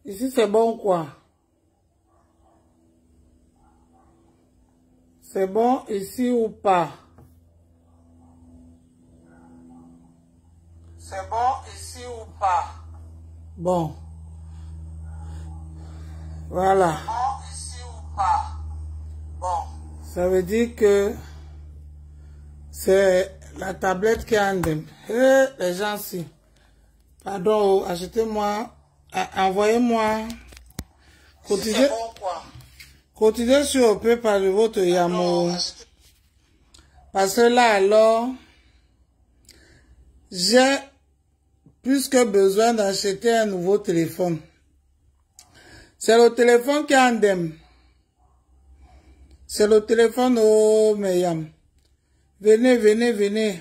Ici, c'est bon quoi? C'est bon ici ou pas? C'est bon ici ou pas? Bon. Voilà. C'est bon ici ou pas? Bon. Ça veut dire que c'est la tablette qui est en dem. Les gens, si. Pardon, achetez-moi, envoyez-moi. Cotisez, cotisez sur PayPal de votre Yamo. Parce que là, alors, j'ai plus que besoin d'acheter un nouveau téléphone. C'est le téléphone qui est en dem. C'est le téléphone au Meyam. Venez, venez, venez.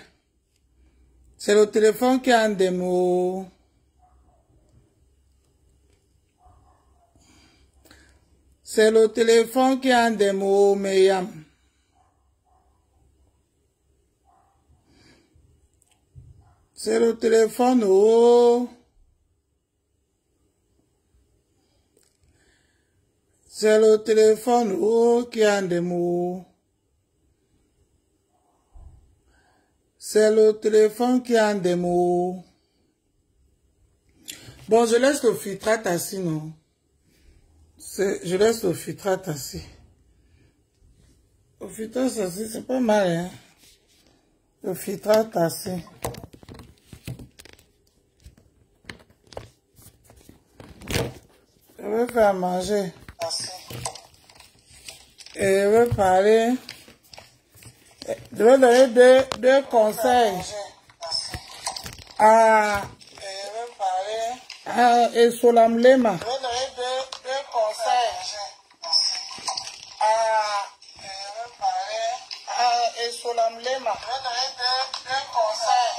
C'est le téléphone qui est en démo. C'est le téléphone qui est en démo, Meyam. C'est le téléphone au... C'est le téléphone au qui est en démo. C'est le téléphone qui est en démo. Bon, je laisse le filtrate assis, non? Je laisse le filtrate assis. Le filtrate assis, c'est pas mal, hein? Le filtrate assis. Je vais faire manger. Et je vais parler. Je vais donner deux conseils à Solam Lema. Je vais donner deux conseils à Solam Lema. Je vais donner deux conseils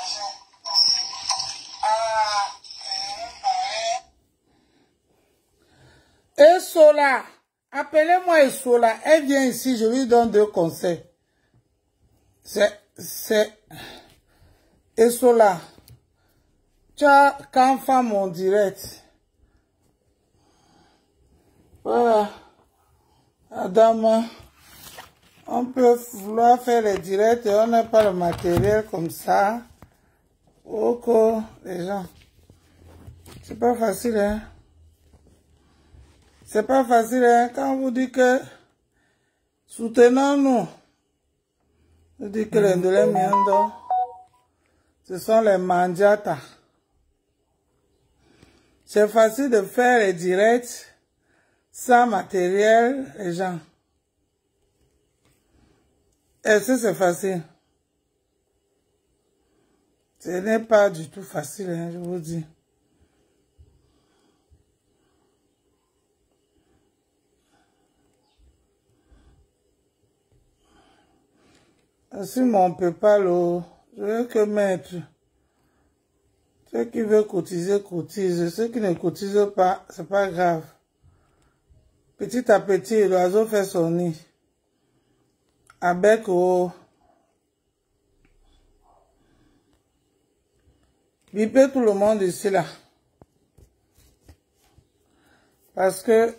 Sola. Appelez-moi Esola. Elle vient ici, je lui donne deux conseils. C'est Esola. Tu as qu'un femme en direct. Voilà. Adam, on peut vouloir faire les directs et on n'a pas le matériel comme ça. Ok, les gens. C'est pas facile, hein. C'est pas facile, hein. Quand on vous dit que soutenons-nous. Je dis que les Ndolemiando, ce sont les mandiatas. C'est facile de faire les directs sans matériel, les gens. Est-ce que c'est facile? Ce n'est pas du tout facile, hein, je vous dis. Si on ne peut pas le... Je veux que mettre... Ceux qui veulent cotiser, cotisent. Ceux qui ne cotisent pas, c'est pas grave. Petit à petit, l'oiseau fait son nid. Avec bipez tout le monde ici là. Parce que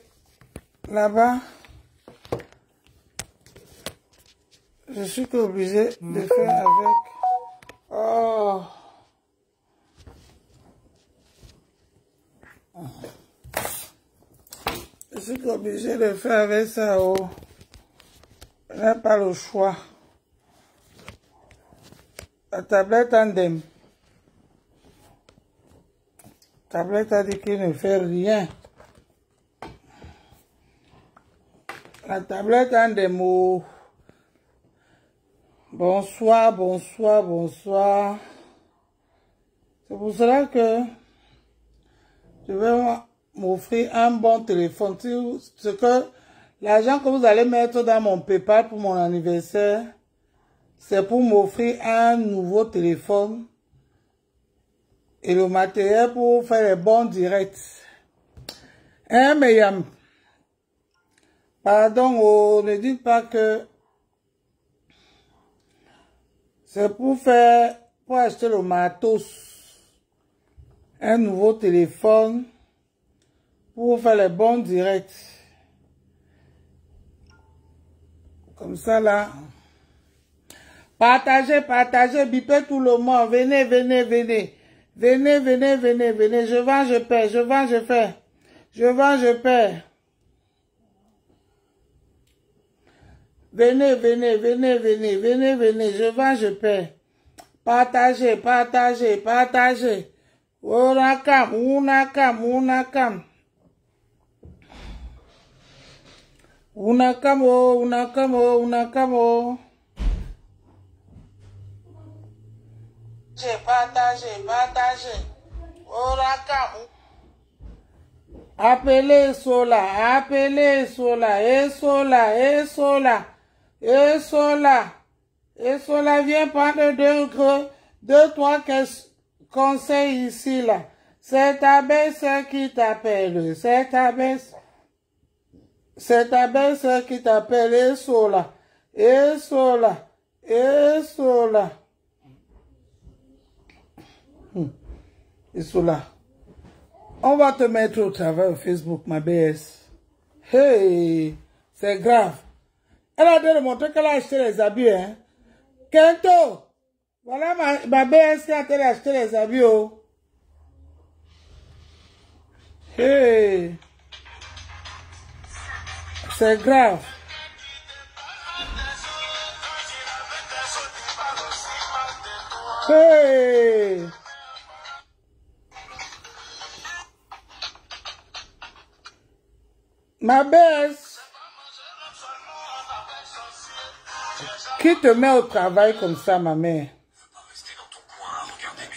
là-bas, je suis obligé de faire avec. Oh. Je suis obligé de faire avec ça. Oh. Je n'ai pas le choix. La tablette en dem. La tablette a dit qu'il ne fait rien. La tablette en démo. Bonsoir, bonsoir, bonsoir. C'est pour cela que je vais m'offrir un bon téléphone. Ce que l'argent que vous allez mettre dans mon PayPal pour mon anniversaire, c'est pour m'offrir un nouveau téléphone et le matériel pour faire les bons directs. Hein, mais pardon, ne dites pas que c'est pour acheter le matos, un nouveau téléphone, pour faire les bons directs. Comme ça là. Partagez, partagez, bipez tout le monde. Venez, venez, venez. Venez, venez, venez, venez. Je vends, je paie. Je vends, je fais. Je vends, je paie. Venez, venez, venez, venez, venez, venez. Je vends, je paie. Partagez, partagez, partagez. Unakam, unakam, unakam. Unakam, oh, unakam, oh, unakam, oh. Partagez, partagez. Unakam. Appelez Sola, appelez Sola, et Sola, et Sola, et Sola. Et Sola vient prendre deux, trois conseils ici, là. C'est ta belle-sœur qui t'appelle. C'est ta belle-sœur qui t'appelle. Et Sola, et Sola, et Sola. Et Sola. On va te mettre au travail au Facebook, ma BS. Hey, c'est grave. Elle a dû montrer qu'elle a acheté les habits, hein. Kento, voilà ma BS qui a été acheter les habits, oh. Hey, c'est grave. Hey. Ma baisse, qui te met au travail comme ça, ma mère?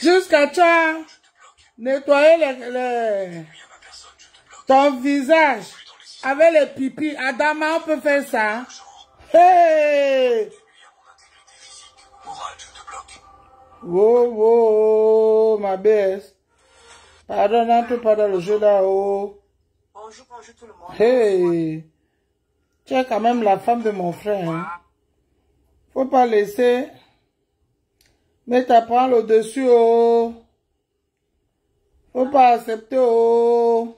Jusqu'à toi, nettoyer ton visage avec les pipis. Adama, on peut faire ça. Hey! Wow, wow, ma baisse. Pardon, n'entre pas dans le jeu là-haut. Bonjour, bonjour tout le monde. Hey, tu es quand même la femme de mon frère. Hein? Faut pas laisser mettre ta prendre au-dessus. Oh. Faut pas accepter. Oh.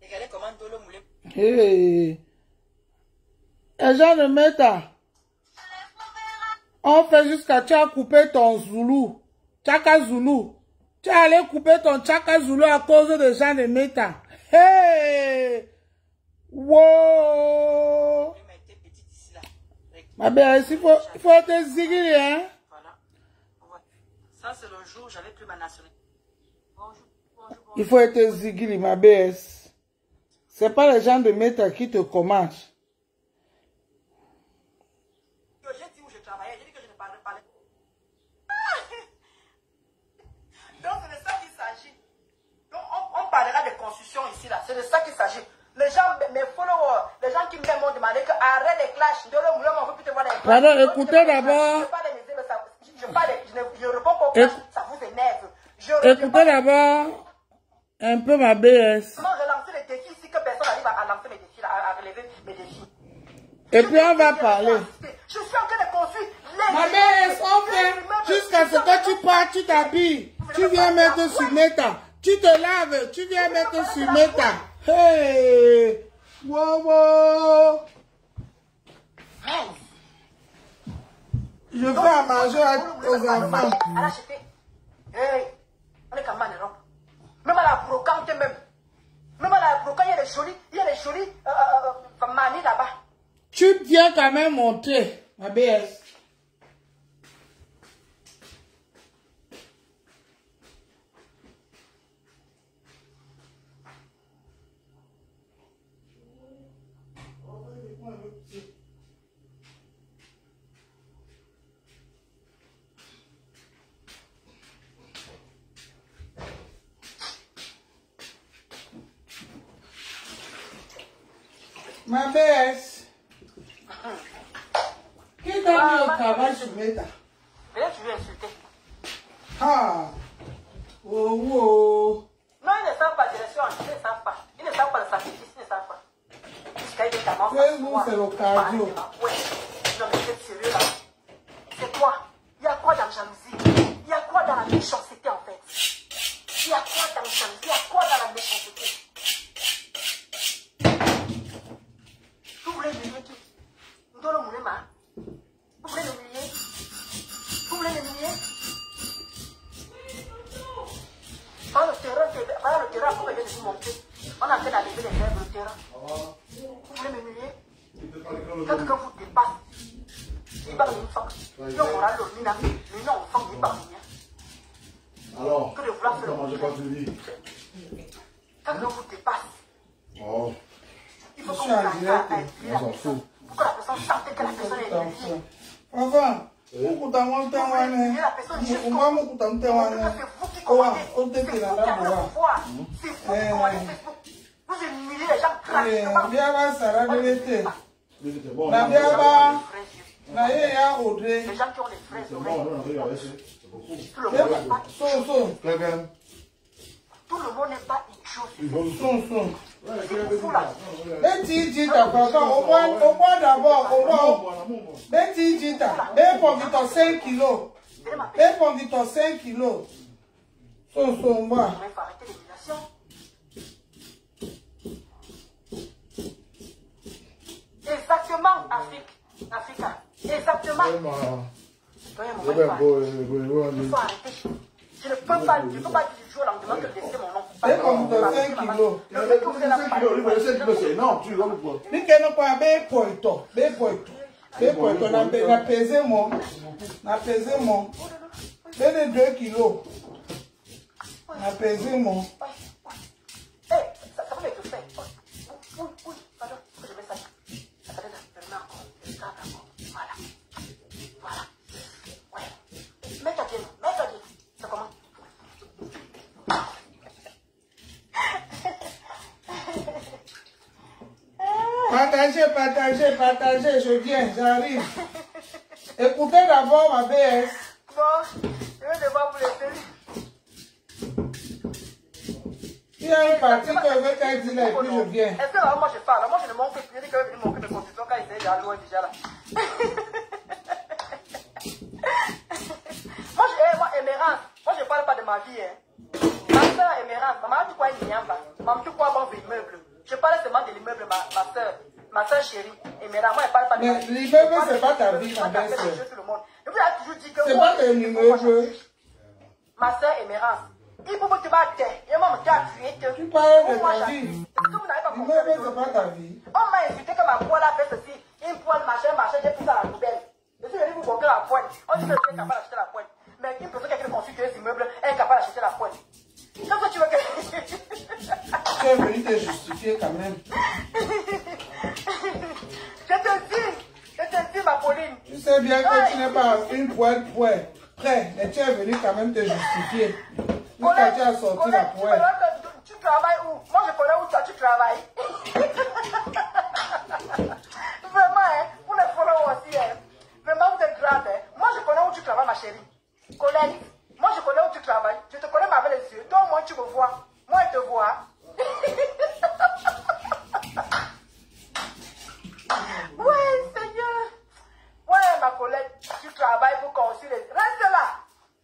Regardez comment Dolo moulin. Hey. Les gens ne mettent pas. On fait jusqu'à tu as coupé ton Zoulou. Tchaka Zoulou. Tu es allé couper ton Tchaka Zoulou à cause de gens de Meta. Hey! Wow! Ma belle, il faut être zigri, hein? Voilà. Ça, c'est le jour où j'avais pris ma nationalité. Bonjour, bonjour, bonjour. Il faut être zigri, ma belle. C'est pas les gens de Meta qui te commandent. J'ai dit où je travaillais, j'ai dit que je ne parlerais pas. Donc, c'est de ça qu'il s'agit. Donc, on parlera de construction ici, là. C'est de ça qu'il s'agit. Les gens, mes followers, les gens qui m'ont demandé que arrête les clashs. De l'homme, on ne peut plus te voir les clashs. Pardon, écoutez d'abord. Je réponds pas aux clashs, ça vous énerve. Écoutez d'abord un peu ma BS. Comment relancer les défis ici que personne n'arrive à lancer mes défis, à relever mes défis. Et puis on va parler. Je suis en train de construire ma BS, on fait jusqu'à ce que tu pars, tu t'habilles. Tu viens mettre sur Meta. Tu te laves, tu viens mettre sur Meta. Hey! Wow, wow! Je fais à manger aux enfants. Elle a acheté. Hey! On est comme Europe. Même à la brocante même. Même à la brocante, il y a des jolies manies là-bas. Tu viens quand même monter, ma BS. Ma BS. Qui t'a mis au travail sur Meta? Peut-être tu veux insulter. Ah! Oh, oh! Non, ils ne savent pas direction, ils ne savent pas. Ils ne savent pas le sacrifice, ils ne savent pas. Facebook, c'est le cardio. Oui, non mais c'est sérieux là. C'est quoi? Il y a quoi dans la jalousie? Il y a quoi dans la méchanceté en fait? Il y a quoi dans la jalousie? Il y a quoi dans la méchanceté? On a fait d'enlever les herbes de terrain. Vous voulez m'humilier? Quelqu'un vous dépasse. Il va nous faire. Il aura le mina. Mais non, on fait pas rien. Alors, que de vouloir faire. comment j'ai pas suivi? Quelqu'un vous dépasse. Oh. Il faut qu'on arrive à épurer la personne. Pour que la personne sente que la personne est épuisée. Enfin, ukuta mwante wane, umama ukuta mte wane, owa, otete la laboua. C'est vous qui commandez Facebook. Vous humiliez les gens gratuitement. Biaba sara belete. Na biaba, na ye ya odre. Les gens qui ont les fraises oreilles. Tout le monde n'est pas idiot. Tout le monde n'est pas idiot. Beti jita papa, au moins d'abord, au moins. Beti jita, ben pour vite 5 kilos. Ben pour vite 5 kilos. Son moi. Il faut arrêter l'émulation. Exactement, Africa. Exactement. Il faut arrêter. Je ne peux pas dire du jour au lendemain que laisser mon nom. Ben pour vite 5 kilos. Le fait que vous êtes là, 5 kilos, c'est énorme, tu vois pourquoi? Ni que non pas ben poito. Na pesé mon. Ben de 2 kilos. Na pesé mon. Ça va être fait. Oui, pardon, je mets ça. Attendez, je le mets encore. Voilà. Ouais. Mets-toi bien. C'est comment? Partagez, je viens, j'arrive. Écoutez d'abord ma BS. Bon, je vais devoir vous laisser. Il y a une partie que je vais te dire et puis je viens. Est-ce que là, moi je parle? Moi je ne montre que je dis que je vais venir montrer mes constitutions quand il est déjà loin déjà là. Moi, Émérance, moi je ne parle pas de ma vie. Ma soeur Émérance, maman, tu crois qu'il y a maman, tu crois bon immeuble. Je parle seulement de l'immeuble, ma soeur chérie. Émérance, moi je ne parle pas de ma vie. Mais l'immeuble, c'est pas ta vie, ma belle soeur. Je vous ai toujours dit que c'est pas un immeuble. Ma soeur Émérance. Il faut que tu vas te et moi, tu parles de ta vie. L'immeuble, c'est pas ta vie. On m'a insulté que ma poêle a fait ceci. Une poêle, machin, j'ai pris ça à la poubelle. Je suis venu vous montrer la poêle. On dit que je suis capable d'acheter la poêle. Mais une personne qui a construit des immeubles est incapable d'acheter la poêle. Qu'est-ce que tu veux que... Tu es venu te justifier quand même. Je te dis, ma Pauline. Tu sais bien que tu n'es pas une poêle prêt, mais tu es venu quand même te justifier. Jusqu'à tu as sorti la poêle. Tu travailles où? Moi je connais où tu travailles. Vraiment, hein, vous les followers aussi, hein. Vraiment, vous êtes grave, hein. Moi je connais où tu travailles, ma chérie. Colette, moi je connais où tu travailles. Je te connais avec les yeux. Toi, moi tu me vois. Moi je te vois. Ouais, Seigneur. Ouais, ma Colette, tu travailles pour construire les... Reste là.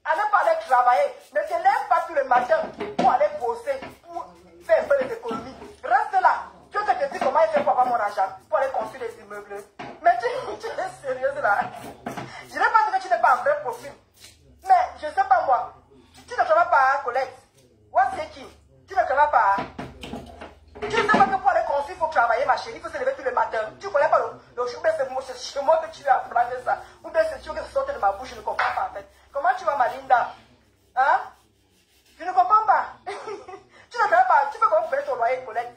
Allez pas aller travailler. Ne te lève pas tous les matins pour aller bosser, pour faire un peu d'économie. Reste là. Tu veux que je te dise comment il fait pour avoir mon argent, pour aller construire des immeubles. Mais tu es sérieuse là. Je n'ai pas dit que tu n'es pas un vrai profil. Mais je ne sais pas moi. Tu ne travailles pas, Colette. What's qui? Tu ne travailles pas. Tu ne sais pas que pour aller construire, il faut travailler, ma chérie. Il faut se lever tous les matins. Tu ne connais pas le jour, c'est chez moi que tu veux apprendre ça. Ou bien c'est sûr que ça sorte de ma bouche, je ne comprends pas en fait. Comment tu vas, ma Linda? Hein? Je ne comprends pas. Tu ne travailles pas. Tu veux comment payer ton loyer, Colette?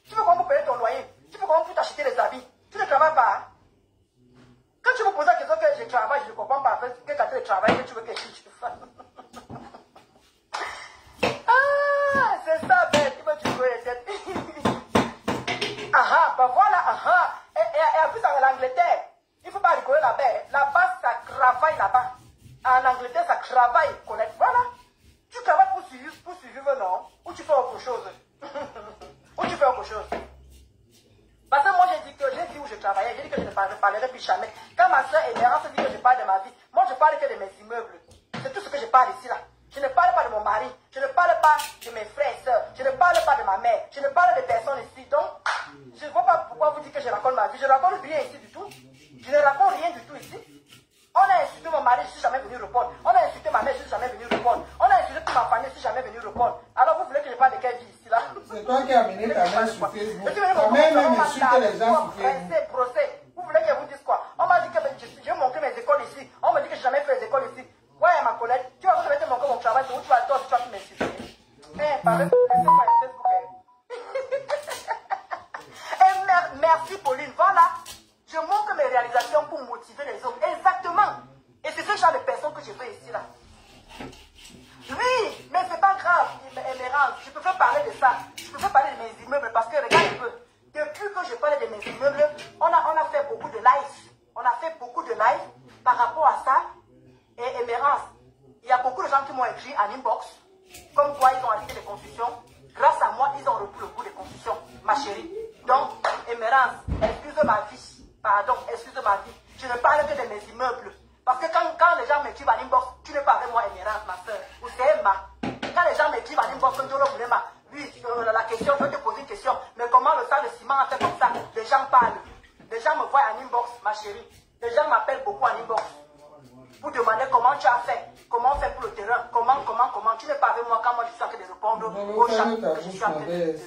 Tu veux comment payer ton loyer? Tu veux comment t'acheter des habits? Tu ne travailles pas. Quand tu me poses la question que je travaille, je ne comprends pas. Que quand tu travailles, que tu veux que je fasse. Ah, c'est ça, bête. Tu veux tu jouer les têtes. Ah, bah voilà, ah. Et en plus, en Angleterre, il ne faut pas rigoler là-bas. Là-bas, ça travaille là-bas. En Angleterre, ça travaille, Colette. Voilà. Tu travailles pour survivre, non? Ou tu fais autre chose? Ou tu fais autre chose? Parce que moi, j'ai dit où je travaillais. J'ai dit que je ne parlerai plus jamais. Quand ma soeur Émérance dit que je parle de ma vie, moi, je parle que de mes immeubles. C'est tout ce que je parle ici, là. Je ne parle pas de mon mari. Je ne parle pas de mes frères et sœurs. Je ne parle pas de ma mère. Je ne parle de personne ici. Donc, je ne vois pas pourquoi vous dites que je raconte ma vie. Je ne raconte rien ici du tout. Je ne raconte rien du tout ici. On a insulté mon mari, je ne suis jamais venu répondre. On a insulté ma mère, je ne suis jamais venu répondre. On a insulté toute ma famille, je ne suis jamais venu répondre. Alors vous voulez que je parle de quelle vie ici là? C'est toi qui as amené ta mère sur Facebook, ta mère même insulte les gens sur Facebook. Procès. Vous voulez que je vous dise quoi? On m'a dit que j'ai montré mes écoles ici. On me dit que j'ai jamais fait les écoles ici. Ouais, ma collègue, tu vas te montrer mon travail, où tu vas toi, tu vas m'insulter. Facebook. Et merci Pauline, voilà. Je montre mes réalisations pour motiver les autres. Exactement. Et c'est ce genre de personnes que je veux ici là. Oui, mais c'est pas grave, Emerald. Je peux faire parler de ça. Je peux faire parler de mes immeubles parce que regarde un peu. Depuis que je parlais de mes immeubles, on a fait beaucoup de lives. On a fait beaucoup de lives par rapport à ça. Et Emerald, il y a beaucoup de gens qui m'ont écrit en inbox, comme quoi ils ont arrêté les constructions. Grâce à moi, ils ont repris le cours des constructions, ma chérie. Donc, Emerald, excuse ma vie. Pardon, excuse ma vie. Je ne parle que de mes immeubles. Parce que quand les gens m'écrivent en inbox, tu ne parles avec moi, Emerald, ma soeur. Ou c'est Emma. Quand les gens m'écrivent en inbox, oui, la question, je vais te poser une question. Mais comment le sac de ciment a fait comme ça? Les gens parlent. Les gens me voient en inbox, ma chérie. Les gens m'appellent beaucoup en inbox. Pour demander comment tu as fait. Comment on fait pour le terrain. Comment. Tu ne parles avec moi quand moi je suis en train de répondre aux gens que je suis en train de l'aider.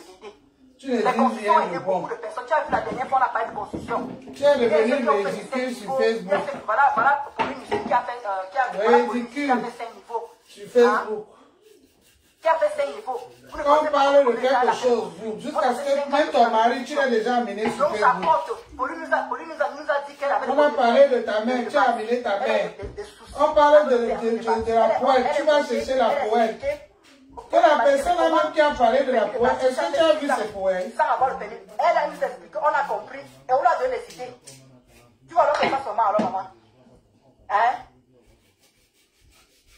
Les constructions aidaient beaucoup de personnes. Tu as vu la dernière fois, on a parlé de construction. Tu es devenu ridicule sur Facebook. Voilà pour une musique qui a fait 5 niveaux. Sur Facebook. Qui a fait 5 niveaux. On parle de quelque chose, jusqu'à ce que même ton mari, tu l'as déjà amené sur Facebook. Donc, Facebook. Pauline nous a dit qu'elle avait... On a parlé de ta mère, tu as amené ta mère. On parle de la poêle, tu vas chercher la poêle. Que la personne même qui a parlé de la poêle, est-ce que tu as vu ces poêles? Sans avoir le permis. Elle a nous expliqué, on a compris, et on l'a donné les idées. Tu vois alors que ça seulement alors, maman. Hein?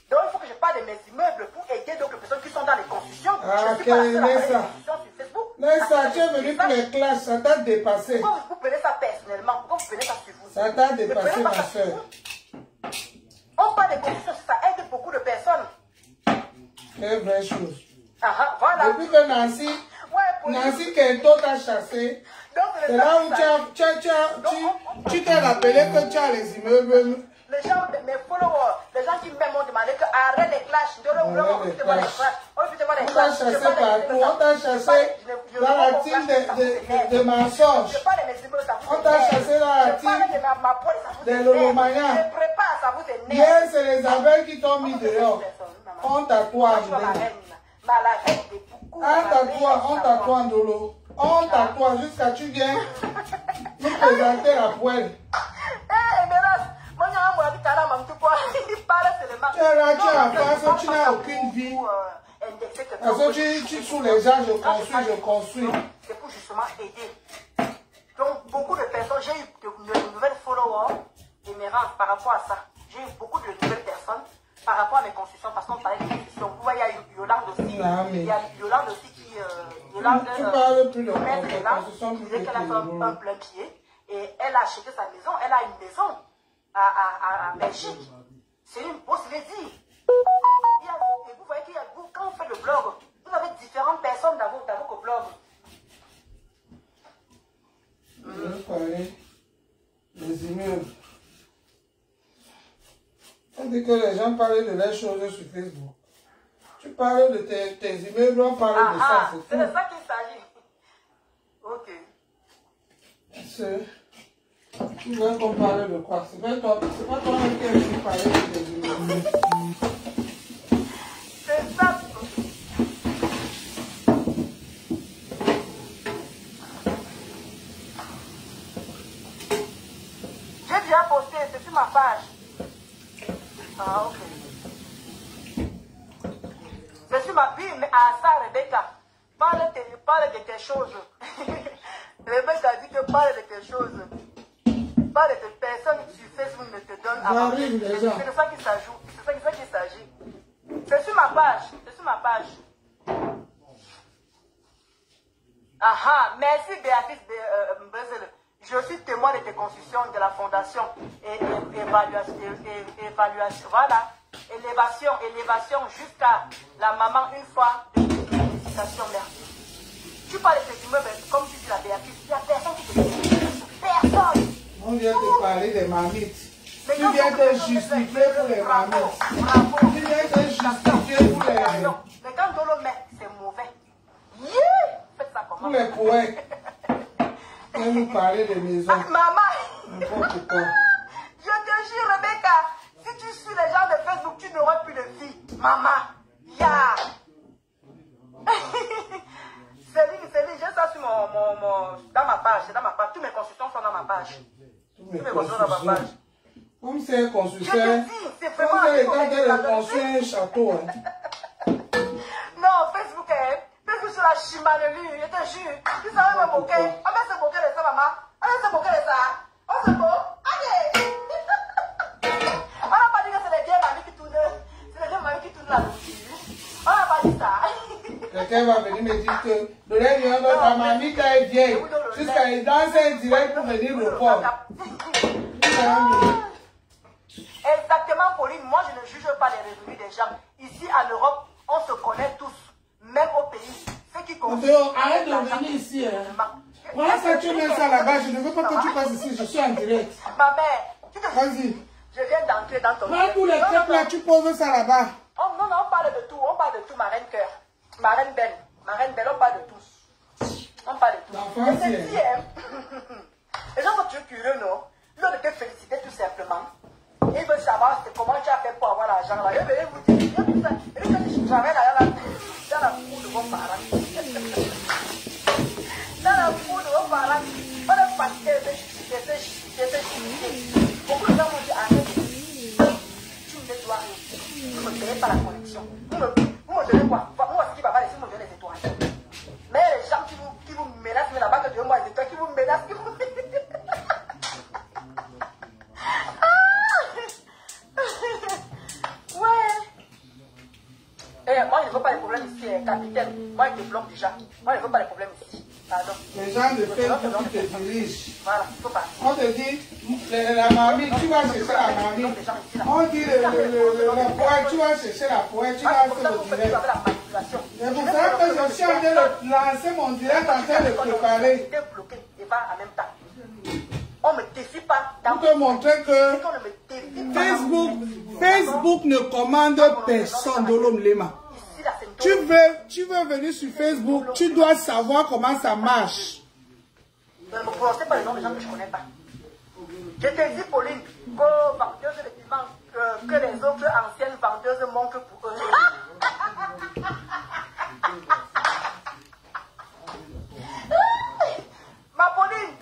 Donc il faut que je parle de mes immeubles pour aider d'autres personnes qui sont dans les constructions. Ah, je suis pas la seule à laisse faire ça. des discussions sur Facebook. Laisse ça, tu es venu pour les classes, ça t'a dépassé. Pourquoi vous prenez ça personnellement? Pourquoi vous prenez ça sur vous? Ça t'a dépassé, ma soeur. On parle des constructions, ça aide beaucoup de personnes. C'est vraie chose. Voilà. Depuis que Nancy Kento t'a chassé, c'est là où tu t'es rappelé que tu as les immeubles. Les gens, mes followers, les gens qui m'ont demandé que arrête les clashs. On t'a chassé partout, on t'a chassé dans la team de mensonges. On t'a chassé dans la team de l'Olomania. Hier, c'est les abeilles qui t'ont mis dehors. Honte à toi, honte à toi, Ndolo. Honte à toi, jusqu'à tu viens nous présenter la poêle. Tu es là, tu es en face, tu n'as aucune vie. Parce que tu sous les gens, je construis. C'est pour justement aider. Donc, beaucoup de personnes, j'ai eu de nouvelles followers et mes rangs par rapport à ça. J'ai eu beaucoup de nouvelles personnes par rapport à mes constructions, parce qu'on parlait de constructions. Vous voyez, il y a Yolande aussi. Il y a Yolande aussi qui... tu parles plus de construction. Qui disait qu'elle a fait un plein pied. Et elle a acheté sa maison. Elle a une maison à Belgique. C'est une grosse lady. Et vous voyez qu'il y a, quand vous faites le blog, vous avez différentes personnes dans vos blogs. Je vais parler des immeubles. On dit que les gens parlent de leurs choses sur Facebook. Tu parles de tes immeubles, on parle de ça. C'est de ça qu'il s'agit. Ok. Tu veux qu'on parle de quoi? C'est pas toi qui es venu parler de tes immeubles. C'est ça. J'ai déjà posté, c'est sur ma page. Ah, ok. Je suis ma fille, mais à ça, Rebecca, parle de tes choses. Rebecca dit que parle de tes choses. Parle de tes personnes sur Facebook ne te donnent à manger. C'est de ça qu'il s'agit. C'est de ça qu'il s'agit. C'est sur ma page. C'est sur ma page. Merci Béatrice Brezel. Je suis témoin de tes constructions de la fondation et évaluation, voilà, élévation jusqu'à la maman une fois de félicitations, merci. Tu parles de tes immeubles, comme tu dis la Béatrice, il n'y a personne qui te dit. Personne. On vient de parler des marmites. Tu viens de justifier pour les marmites. Bravo. Tu viens de justifier pour les... Mais quand Dolo met, c'est mauvais. Yeah! Pour les poètes. Et nous parler des maisons. Maman. N'importe quoi. Je te jure, Rebecca, si tu suis les gens de Facebook, tu n'auras plus de vie. Maman. Ya. Céline, j'ai ça sur dans ma page. Tous mes constructions sont dans ma page. Tous mes constructions dans ma page. Comme c'est un constructeur. Je te dis, c'est vraiment. Comme c'est le temps de construire un château. Hein. Non, Facebook, Facebook sur la chimanerie, je te jure. Tu savais me moquer. On va se moquer de ça, maman. On va se moquer de ça. On se moque. Allez. On n'a pas dit que c'est les vieilles mamies qui tournent. C'est les vieilles mamies qui tournent la nourriture. On n'a pas dit ça. Quelqu'un va venir me dire que ta mamie qui est vieille, jusqu'à elle danse un direct pour venir au port. Exactement, Pauline. Moi, je ne juge pas les revenus des gens. Ici, en Europe, on se connaît tous. Même au pays. Ceux qui connaissent. Arrête de venir ici. Voilà, ça, tu mets ça là-bas. Je ne veux pas que tu passes ici. Je suis en direct. Ma mère, tu te vas-y. Je viens d'entrer dans ton. Prends tous les trucs là, tu poses ça là-bas. Oh, non, on parle de tout. On parle de tout, ma reine cœur. Ma reine belle, on parle de tous. On parle de tout. Et c'est dit, les gens sont curieux, non? Ils ont été félicités tout simplement. Ils veulent savoir comment tu as fait pour avoir l'argent là. Ils veulent vous dire, et que je travaille là, dans la cour de vos parents. Dans la cour de vos parents, on est fatigué de ces beaucoup de gens m'ont dit, arrête, tu ne dois rien. Vous ne me donnez pas la connexion. Vous me donnez quoi? Moi, ce qui va pas laisser, vous me donnez les étoiles. Mais les gens qui vous menacent, mais là-bas, que Dieu moi les étoiles, qui vous menacent, qui vous... Ouais. Et moi, je ne veux pas les problèmes ici, capitaine. Moi, je te bloque déjà. Moi, je ne veux pas les problèmes ici. Pardon. Les gens de Facebook qui te dirigent. Voilà, il faut pas. On te dit, la mamie, tu vas chercher la mamie. On dit la poêle, tu vas chercher la poêle, tu vas faire le direct. C'est pour ça que je suis en train de lancer mon direct, en train de préparer. Tu es bloqué et va en même temps. On ne me défie pas. Pour te montrer que Facebook ne commande personne de l'homme Lema. Tu veux venir sur Facebook, tu dois savoir comment ça marche. Ne me prononcez pas les noms des gens que je ne connais pas. Je te dis, Pauline, qu'aux vendeuses de piment, que les autres anciennes vendeuses manquent pour eux. Ma Pauline,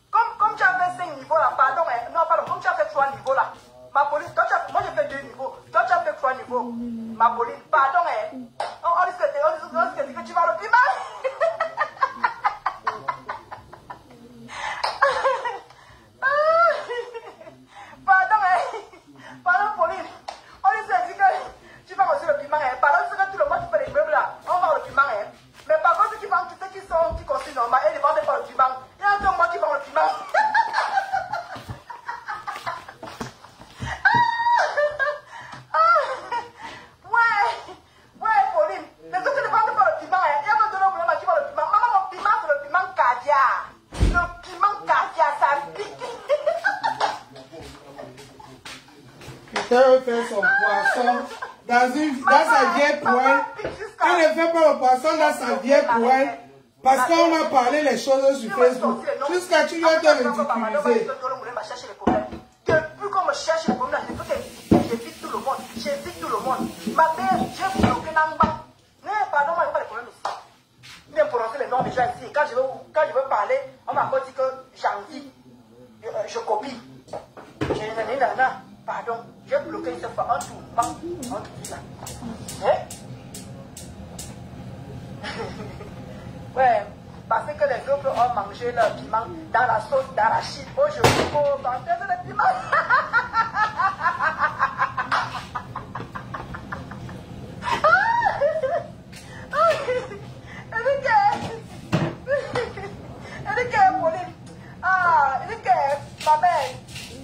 comme tu as fait 5 niveaux là, pardon, comme tu as fait 3 niveaux là, ma Pauline, moi j'ai fait 2 niveaux, toi tu as fait 3 niveaux, ma Pauline, pardon, on risque que tu vas le piment. Pardon, Pauline, on risque que tu vas reçu le piment, pardon, c'est que tout le monde fait les meubles là, on vend le piment, mais par contre, ceux qui construisent normal, ils ne vendent pas le piment, il y a un peu moi qui vend le piment. Ouais, Pauline, les autres ne vendent pas le piment, il y a un peu de l'homme qui vend le piment. Maman, mon piment, c'est le piment caviar. Le piment caviar, ça pique. Quelqu'un veut faire son poisson dans sa vieille poêle. Elle ne fait pas le poisson dans sa vieille poêle parce qu'on a parlé les choses sur Facebook. Jusqu'à tu viens te ridiculiser. Depuis qu'on me cherche les problèmes, j'évite tout le monde. Ma mère, j'ai bloqué Namba. Mais pardon, moi, il n'y a pas de problème ici. Bien prononcer les noms des gens ici. Quand je veux parler, on m'a dit que j'en dis. Je copie. Pardon, j'ai bloqué une fois un tout là. Ouais, parce que les autres ont mangé leur piment dans la sauce d'arachide. Aujourd'hui, il faut manger le piment. Ma mère,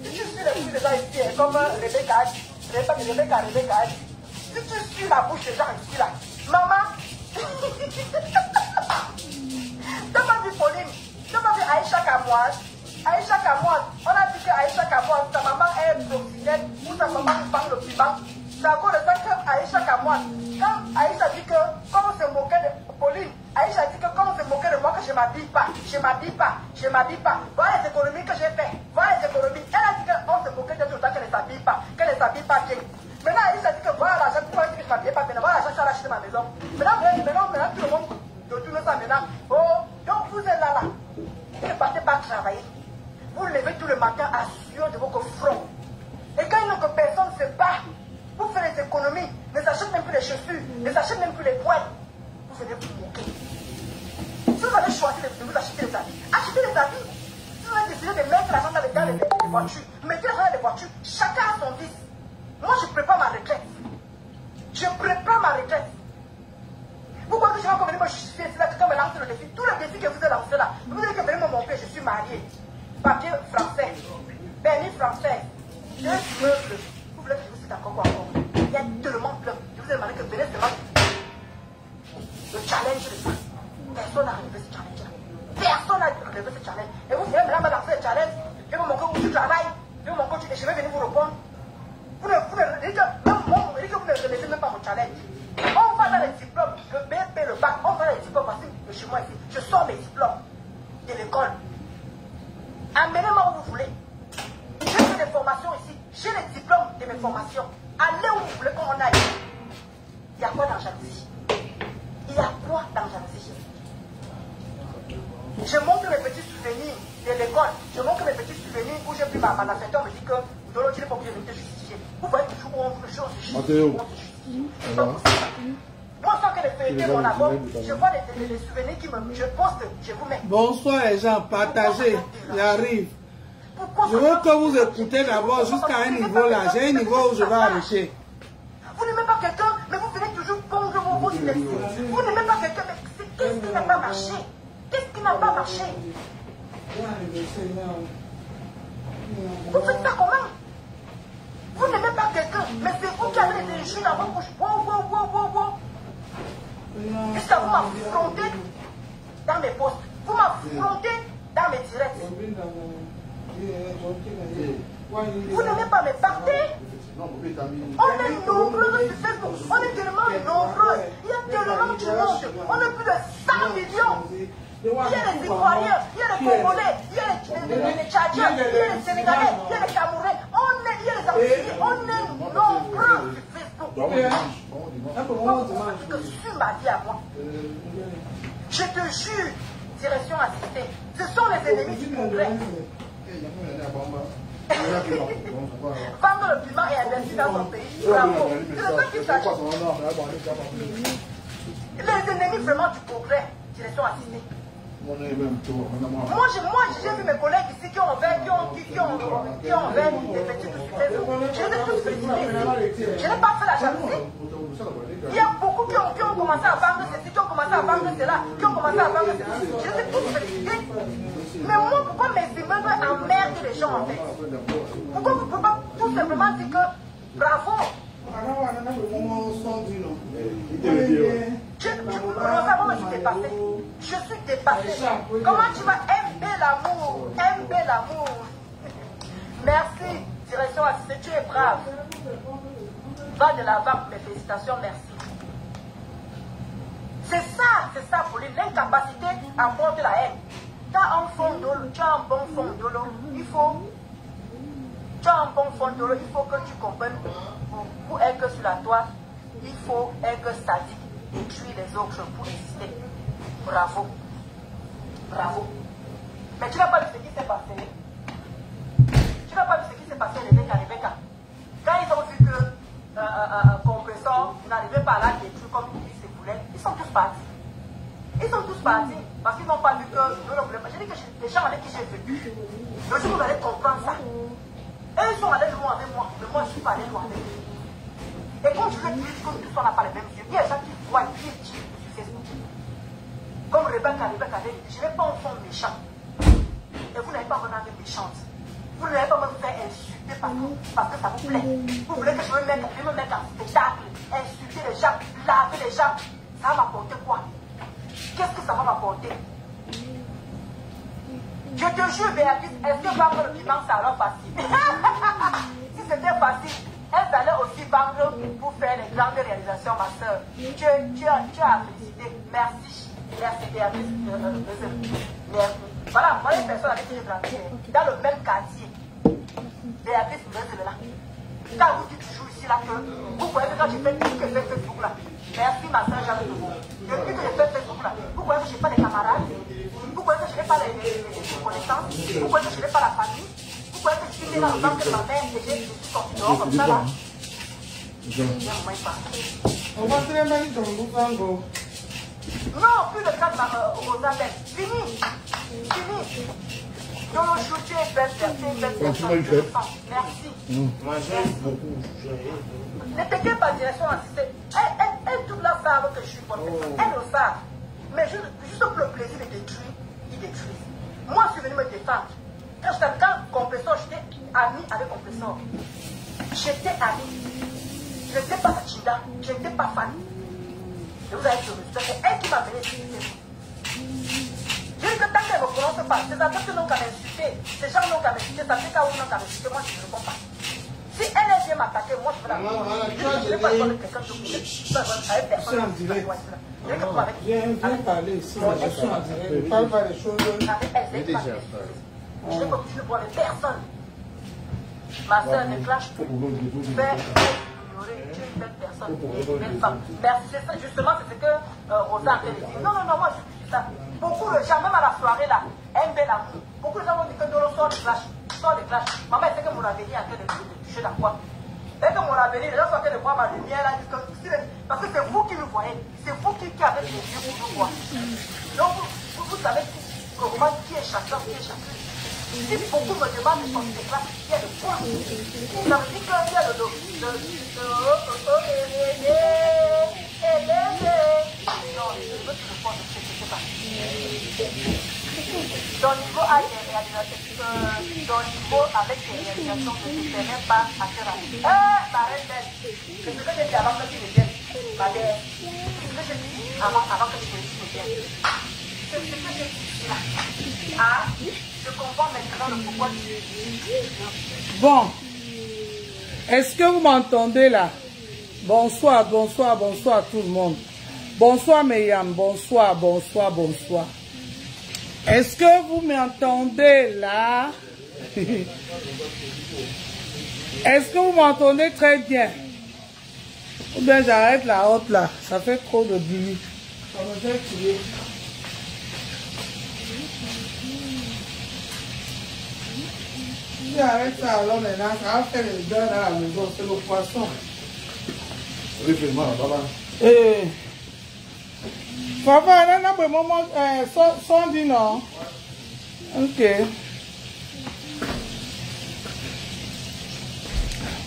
si tu suis le bruit des gens ici, comme Rebecca a dit, si tu suis la bouche des gens ici là, maman, t'as pas vu Pauline, t'as pas vu Aïcha Kamoise, on a dit que Aïcha Kamoise, sa maman est proxénète ou sa maman vend le piment. C'est à cause de ça que Aïcha Kamoise, quand Aïcha dit que, comme on se moquait de Pauline, Aïcha dit que se moquer de moi que je ne m'habille pas. Je ne m'habille pas. Je ne m'habille pas. Voilà les économies que j'ai faites. Voilà les économies. Elle a dit qu'on se moquait de tout le temps qu'elle ne s'habille pas. Qu'elle ne s'habille pas bien. Maintenant, il s'est dit que voilà l'argent. Pourquoi est-ce que je ne m'habille pas bien? Voilà l'argent, je suis allé acheter ma maison. Maintenant, tout le monde tourne ça maintenant. Oh, donc vous êtes là. Vous ne partez pas travailler. Vous levez tout le matin à sueur de votre front. Et quand il n'y a que personne ne se bat, vous faites des économies, ne s'achète même plus les chaussures, ne s'achète même plus les poils. Vous venez vous moquer. Si vous avez choisi de vous acheter les habits, achetez les habits. Si vous avez décidé de mettre l'argent dans les voitures, mettez l'argent dans les voitures. Chacun a son vice. Moi, je prépare ma retraite. Je prépare ma retraite. Vous croyez que je vais encore venir me justifier ici là, quand me lance le défi? Tout le défi que vous avez lancé là, vous avez que venir me montrer, je suis marié. Papier français, permis français, 2 meubles. Vous voulez que je vous cite encore quoi encore? Il y a tellement plein. Je vous ai demandé que venez seulement le challenge de ça. Personne n'a relevé ce challenge-là. Personne n'a relevé ce challenge. Et vous venez maintenant me lancer le challenge. Je vais vous montrer où tu travailles. Je vais vous montrer où tu es. Je vais venir vous répondre. Vous ne relevez même pas mon challenge. On va dans les diplômes, le BP, le bac, on va dans les diplômes parce que chez moi ici, je sors mes diplômes de l'école. Amenez-moi où vous voulez. J'ai fait des formations ici, j'ai les diplômes de mes formations. Allez où vous voulez qu'on en aille. Il y a quoi dans Janzi? Il y a quoi dans Janzi? Je montre mes petits souvenirs de l'école. Je montre mes petits souvenirs où j'ai pris ma nacette. On me dit que Dolo, tu n'es pas obligé de venir te justifier. Vous voyez toujours où on veut les choses se justifier. Moi, sans que les feuilletés mon abord, je vois les souvenirs qui me... Je poste, je vous mets. Bonsoir les gens, partagez, j'arrive. Je veux que vous écoutez d'abord jusqu'à un niveau là. J'ai un niveau où je vais arrêter. Vous n'aimez pas quelqu'un, mais vous venez toujours pondre vos idées. Vous n'aimez pas quelqu'un, mais qu'est-ce qui n'a pas marché? Qu'est-ce qui n'a pas marché? Vous faites ça comment? Vous n'aimez pas quelqu'un, mais c'est vous qui avez les énergies dans votre bouche. Wow. Jusqu'à vous m'affronter dans mes posts. Vous m'affrontez dans mes directs. Vous n'aimez pas mes parties. On est nombreux sur Facebook. On est tellement nombreux. Il y a tellement de monde. On est plus de 100 millions. Il y a les Ivoiriens, il y a les Congolais, il y a les Tchadiens, il y a les Sénégalais, il y a les Camerounais, il y a les Antilles, on est nombreux sur Facebook. Que sur ma vie à moi. Je te jure, direction assistée, ce sont les ennemis du progrès. Vendre le piment et investir dans son pays. Bravo. C'est de ça qu'il s'agit. Les ennemis vraiment du progrès, direction assistée. Moi, j'ai vu mes collègues ici qui ont ouvert des petits tout. Je les ai tous félicités. Je n'ai pas fait la jalousie. Il y a beaucoup qui ont commencé à vendre ceci, qui ont commencé à vendre cela, qui ont commencé à vendre ceci. Je les ai tous félicités. Mais moi, pourquoi mes immeubles emmerdent les gens en fait? Pourquoi vous ne pouvez pas tout simplement dire que bravo? Je suis dépassée. Comment tu vas aimer l'amour? Aimer l'amour. Merci, direction assistée, tu es brave. Va de l'avant, mes félicitations, merci. C'est ça, Pauline. L'incapacité apporte la haine. Tu as un fond d'eau, tu as un bon fond d'eau, tu as un bon fond d'eau, il faut que tu comprennes. Pour être sur la toile, il faut être sadique et tuer les autres pour exister. Bravo. Bravo. Mais tu n'as pas vu ce qui s'est passé. Tu n'as pas vu ce qui s'est passé Rebecca. Quand ils ont vu que compresseur n'arrivait pas à la détruire comme il se voulait, ils sont tous partis. Ils sont tous partis parce qu'ils n'ont pas vu que nous ne voulons pas. J'ai dit que les gens avec qui j'ai vécu, le jour où vous allez comprendre ça. Eux, ils sont allés loin avec moi, mais moi, je ne suis pas allé loin avec eux. Et quand je veux dire que tous on n'a pas les mêmes yeux, il y a des gens qui voient qui est sur Facebook. Comme Rebecca avait dit, je n'ai pas un fond méchant. Et vous n'avez pas mon âme méchante. Vous n'avez pas me faire insulter parce que ça vous plaît. Vous voulez que je me mette en spectacle, insulter les gens, laver les gens. Ça va m'apporter quoi? Qu'est-ce que ça va m'apporter? Je te jure, Béatrice, est-ce que vendre le piment, ça alors facile? Si c'était facile, elles allaient aussi vendre pour faire les grandes réalisations, ma soeur. Tu as félicité. Merci. Merci, Béatrice. Voilà, voilà une personne avec qui j'ai grandi dans le même quartier. Béatrice, vous êtes là. Quand vous dites toujours ici là que vous voyez que quand je fais tout que je fais Facebook là, merci ma soeur Jeanne de vous. Depuis que je fais Facebook là, vous voyez que je n'ai pas de camarades, vous voyez que je n'ai pas les connaissances, vous voyez que je n'ai pas la famille, vous voyez que je suis né dans le ventre de ma mère et je suis sorti dehors comme ça là. On va très mal dans le Lubango. Non, plus le cas de Rosabelle. Fini. Fini. Non, non, je suis une belle personne. Merci. Ne t'inquiète pas, direction assistée. Elle, toute la savent que je suis bonne personne. Elle le savent. Mais juste pour le plaisir de détruire, ils détruisent. Moi, je suis venu me défendre. Quand Compressor, j'étais ami avec Compressor. J'étais ami. Je n'étais pas Chinda, je n'étais pas fan. Et vous avez vu, c'est elle qui m'a mené ici. Je dis que tant qu'elle ne me prononce pas, ces adultes n'ont qu'à m'insulter, ces gens n'ont qu'à m'insulter, ça fait qu'à eux n'ont qu'à m'insulter, moi je ne réponds pas. Si elle vient m'attaquer, moi je peux la je ne vais pas parler de quelqu'un de vous. Avec personne. Viens parler ici, je suis en direct. Je ne parle pas des choses. Avec elle, je ne peux plus voir les personnes. Ma soeur ne clash plus. Tu es une belle personne, une belle femme. Merci, justement, c'est ce que Rosa a fait dire. Non, non, non, moi je suis ça. Beaucoup de gens, même à la soirée là, un bel amour. Beaucoup de gens vont dire que Dolo sort de clash. Sort de clash. Maman, elle sait que mon avenir est en train de toucher la quoi. Dès que mon avenir, les gens sont en train de voir ma lumière là, parce que c'est vous qui me voyez. C'est vous qui avez les yeux pour nous voir. Donc, vous savez comment qui est chacun, qui est chacun. Si beaucoup me demandent de sortir de classe, il y a le point. Ça veut dire qu'il y a le dos. Non, je veux que le point ne se pas. Ton niveau a des réalisations, ton niveau avec tes réalisations ne te permet pas à te rappeler. Ma reine belle, c'est ce que j'ai dit avant que tu me viennes. Ma belle, c'est ce que j'ai dit avant que tu me viennes. C'est ce que j'ai dit là. Ah, je comprends maintenant le pourquoi tu dis. Bon, est-ce que vous m'entendez là? Bonsoir, bonsoir, bonsoir tout le monde. Bonsoir Myriam, bonsoir, bonsoir, bonsoir. Est-ce que vous m'entendez là? Est-ce que vous m'entendez très bien? Ou bien j'arrête la haute là, ça fait trop de bruit. Ça me fait tuer. Si j'arrête ça alors maintenant, ça va faire les dents à la maison, c'est le poisson. Oui, c'est moi, papa. Papa, là, n'a pas moment, son dit non. Ok.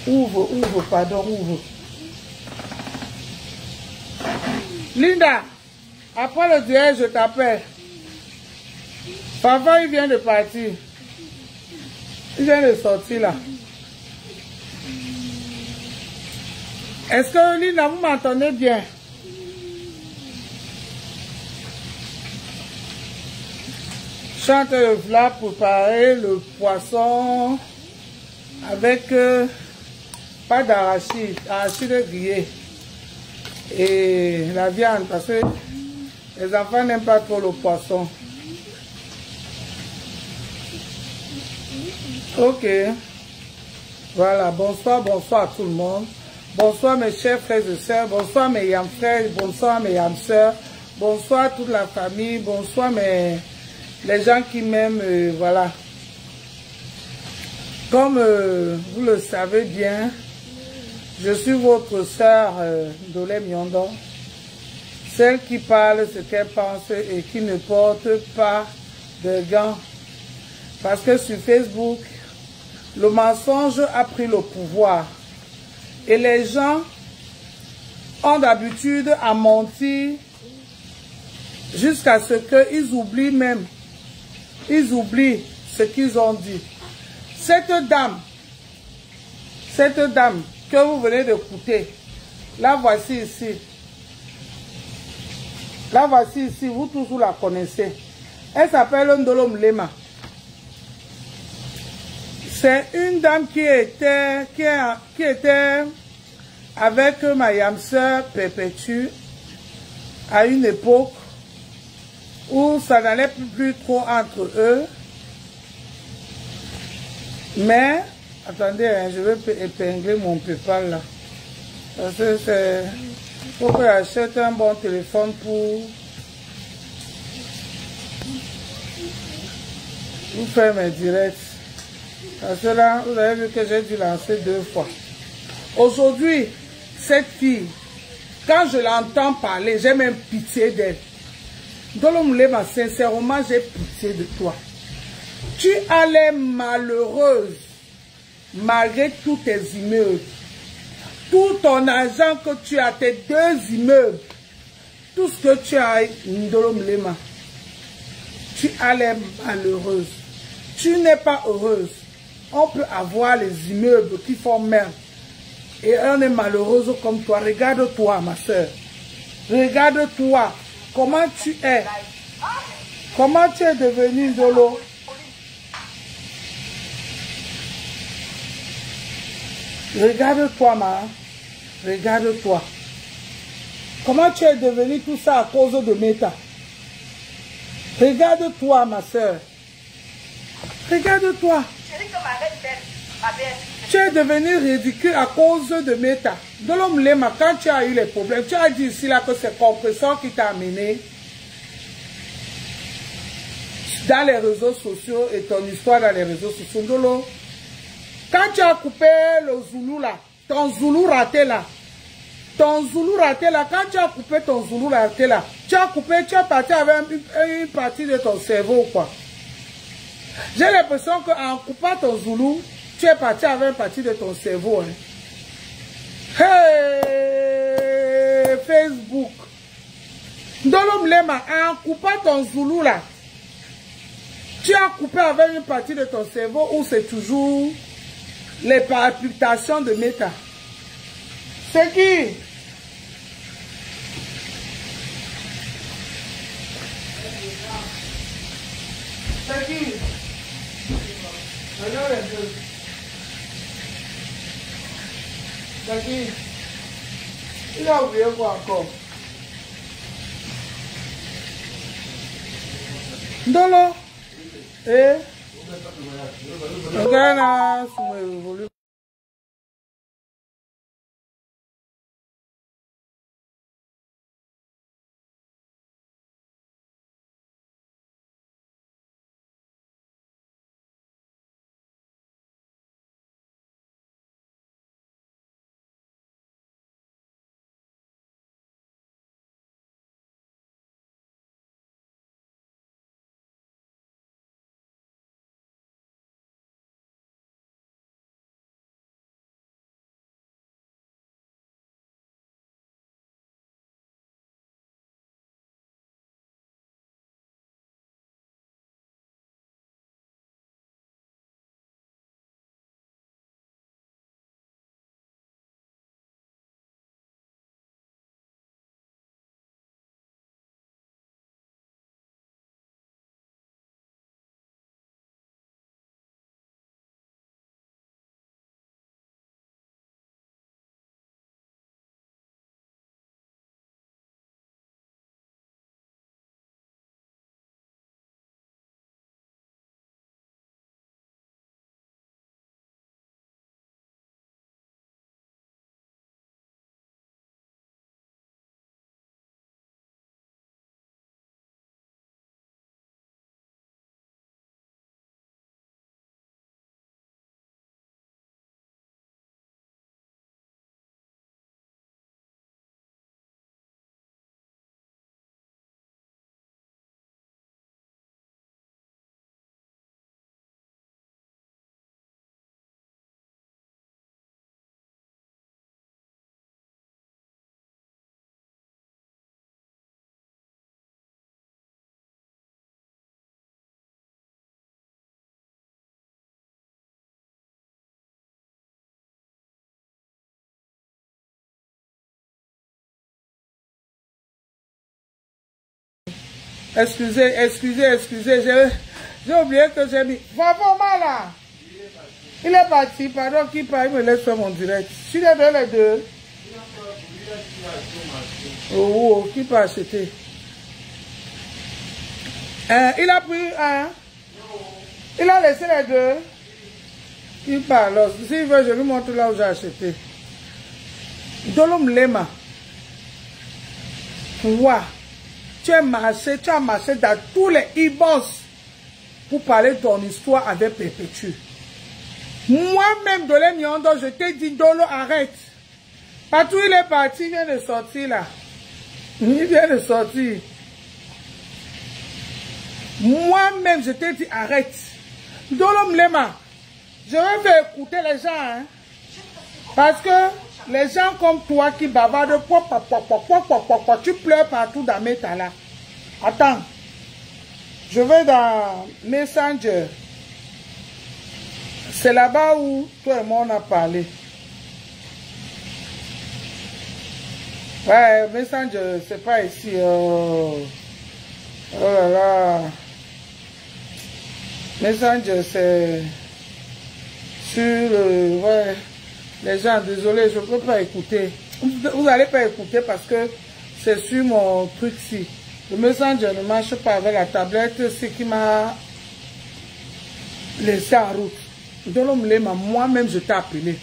Ouvre, pardon, ouvre. Linda, après le direct, je t'appelle. Papa, il vient de partir. Il vient de sortir là. Est-ce que Linda, vous m'entendez bien? Chante là pour préparer le poisson avec pas d'arachide, arachide grillé et la viande parce que les enfants n'aiment pas trop le poisson. Ok, voilà, bonsoir, bonsoir à tout le monde. Bonsoir mes chers frères et sœurs, bonsoir mes yam frères, bonsoir mes yam sœurs, bonsoir toute la famille, bonsoir les gens qui m'aiment, voilà. Comme vous le savez bien, je suis votre sœur Dolé Miondo, celle qui parle ce qu'elle pense et qui ne porte pas de gants. Parce que sur Facebook, le mensonge a pris le pouvoir. Et les gens ont d'habitude à mentir jusqu'à ce qu'ils oublient même. Ils oublient ce qu'ils ont dit. Cette dame que vous venez d'écouter, la voici ici. La voici ici, vous tous vous la connaissez. Elle s'appelle Ndolo Mlema. C'est une dame qui était avec ma yam sœur Perpétue à une époque. où ça n'allait plus trop entre eux. Mais, attendez, hein, je vais épingler mon PayPal là. Parce que c'est... faut que j'achète un bon téléphone pour faire mes directs. Parce que là, vous avez vu que j'ai dû lancer 2 fois. Aujourd'hui, cette fille, quand je l'entends parler, j'ai même pitié d'elle. Dolomulema, sincèrement, j'ai pitié de toi. Tu as l'air malheureuse, malgré tous tes immeubles. Tout ton argent que tu as, tes 2 immeubles, tout ce que tu as, Dolomulema, tu as l'air malheureuse. Tu n'es pas heureuse. On peut avoir les immeubles qui font merde. Et on est malheureuse comme toi. Regarde-toi, ma soeur. Regarde-toi. Comment tu es. Comment tu es devenue Dolo. Regarde-toi, ma. Regarde-toi. Comment tu es devenue tout ça à cause de Meta. Regarde-toi, ma soeur. Regarde-toi. Tu es devenu ridicule à cause de Meta. Dolomulema, quand tu as eu les problèmes, tu as dit ici là que c'est Compressor qui t'a amené dans les réseaux sociaux et ton histoire dans les réseaux sociaux. Dolo, quand tu as coupé le Zoulou là, ton Zoulou raté là, quand tu as coupé ton Zoulou raté là, tu as parti avec une partie de ton cerveau ou quoi. J'ai l'impression qu'en coupant ton Zoulou, tu es parti avec une partie de ton cerveau. Hein. Hey, Facebook. Dolomulema, en coupant ton Zoulou là, tu as coupé avec une partie de ton cerveau où c'est toujours les palpitations de Meta. C'est qui? C'est qui? Regarde un peu. C'est qui? Il a oublié quoi encore? Dolo? Eh? Regarde là, sur mes volumes. Excusez, j'ai oublié que j'ai mis. Vraiment là. Il est parti, pardon, qui part, il me laisse faire mon direct. Je suis derrière les 2. Oh, qui peut acheter? Il a pris un. Il a laissé les deux. Il parle. S'il veut, je lui montre là où j'ai acheté. Dolom Lema. Wow. Tu as marché dans tous les e-boss pour parler de ton histoire avec Perpétue. Moi-même, Dolé Nyondo, je t'ai dit, Dolo, arrête. Partout il est parti, il vient de sortir là. Il vient de sortir. Moi-même, je t'ai dit, arrête. Dolo Mlema, je vais faire écouter les gens. Hein, parce que les gens comme toi qui bavardent, tu pleures partout dans mes talas. Attends. Je vais dans Messenger. C'est là-bas où toi et moi on a parlé. Ouais, Messenger, c'est pas ici. Oh là là. Messenger, c'est sur le... Ouais. Les gens, désolé, je ne peux pas écouter. Vous n'allez pas écouter parce que c'est sur mon truc-ci. Le Messenger ne marche pas avec la tablette, ce qui m'a laissé en route. Ndolo Mlema, moi-même, je t'ai appelé.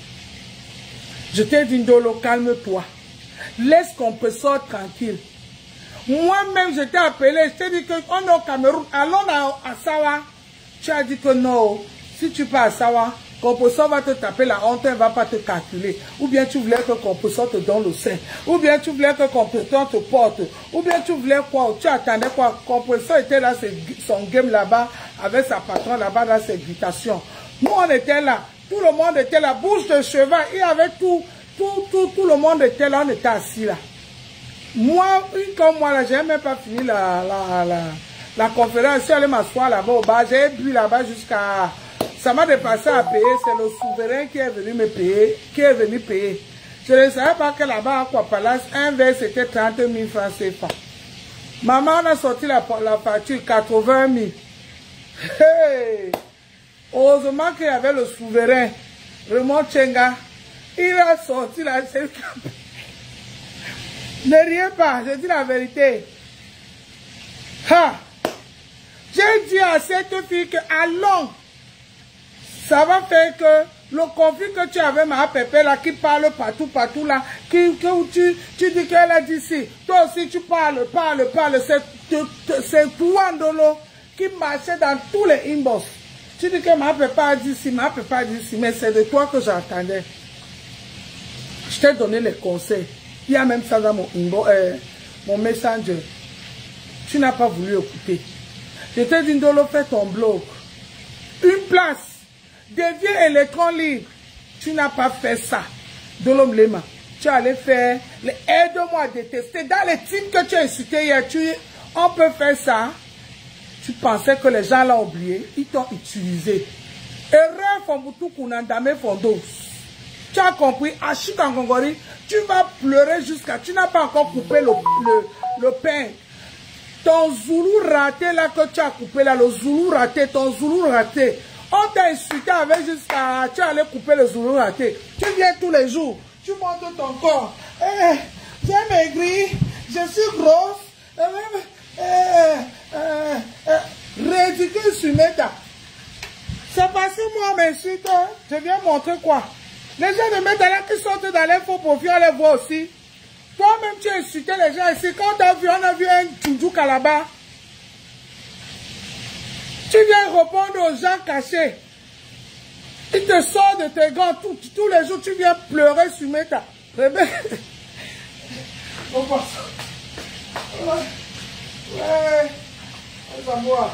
Je t'ai dit, Ndolo, calme-toi. Laisse Compressor tranquille. Moi-même, je t'ai appelé. Je t'ai dit qu'on est au Cameroun. Allons à Sawa. Tu as dit que non. Si tu pars à Sawa, Compressor va te taper la honte, elle ne va pas te calculer. Ou bien tu voulais que Compressor te donne le sein. Ou bien tu voulais que Compressor te porte. Ou bien tu voulais quoi? Tu attendais quoi? Compressor était là, son game là-bas, avec sa patronne là-bas, dans ses invitations. Nous, on était là. Tout le monde était là. Bouche de cheval. Il y avait tout le monde était là. On était assis là. Moi, comme moi, là, je n'ai même pas fini la conférence. Je suis allé m'asseoir là-bas au bar. J'ai bu là-bas jusqu'à... Ça m'a dépassé à payer. C'est le souverain qui est venu me payer, qui est venu payer. Je ne savais pas que là-bas, à Aquapalace, un verre, c'était 30 000 francs CFA. Maman, on a sorti la facture, 80 000. Hey! Heureusement qu'il y avait le souverain, Raymond Chenga. Il a sorti la... Ne riez pas, je dis la vérité. Ha! J'ai dit à cette fille que, allons, ça va faire que le conflit que tu avais, ma pépé là, qui parle partout là, tu dis qu'elle a dit si, toi aussi tu parles, c'est toi, Ndolo, qui marchait dans tous les inbox. Tu dis que ma pépé a dit si, ma pépé a dit si, mais c'est de toi que j'entendais. Je t'ai donné les conseils. Il y a même ça dans mon Messenger. Tu n'as pas voulu écouter. Je t'ai dit, Ndolo, fais ton blog. Une place. Deviens électron libre. Tu n'as pas fait ça. Ndolo Mlema. Tu allais faire les aide-moi à détester. Dans les teams que tu as insultés hier, on peut faire ça. Tu pensais que les gens l'ont oublié. Ils t'ont utilisé. Erreur Fombutu Kunandame Fondos. Tu as compris, à Chikangongori, tu vas pleurer jusqu'à... Tu n'as pas encore coupé le pain. Ton zoulou raté là que tu as coupé là, le zoulou raté, ton zoulou raté. On t'a insulté avec jusqu'à... Tu allais couper le zoulou raté. Tu viens tous les jours, tu montres ton corps. J'ai maigri, je suis grosse. Ridicule sur Meta. C'est parce que moi m'insulte, je viens montrer quoi? Les gens de Meta là qui sortent dans les faux profils, on les voit aussi. Toi-même, tu as insulté les gens ici. Quand on a vu un Tchoudjouk là-bas. Tu viens répondre aux gens cachés. Il te sort de tes gants. Tous les jours, tu viens pleurer sur Meta. Rebelle. On passe. Ouais. On va voir.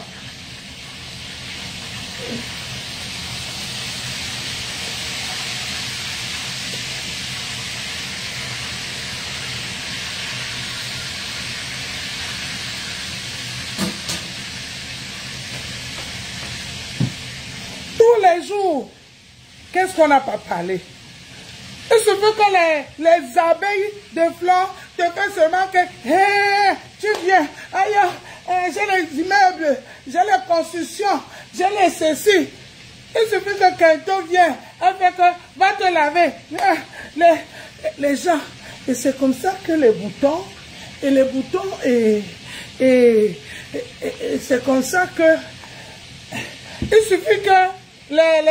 Tous les jours, qu'est-ce qu'on n'a pas parlé? Il se peut que les abeilles de fleurs te fassent seulement que hey, tu viens, aïe, j'ai les immeubles, j'ai les constructions, j'ai les ceci. Il se peut que quelqu'un vient, avec va te laver. Les gens, et c'est comme ça que les boutons, et Et c'est comme ça que... Il suffit que la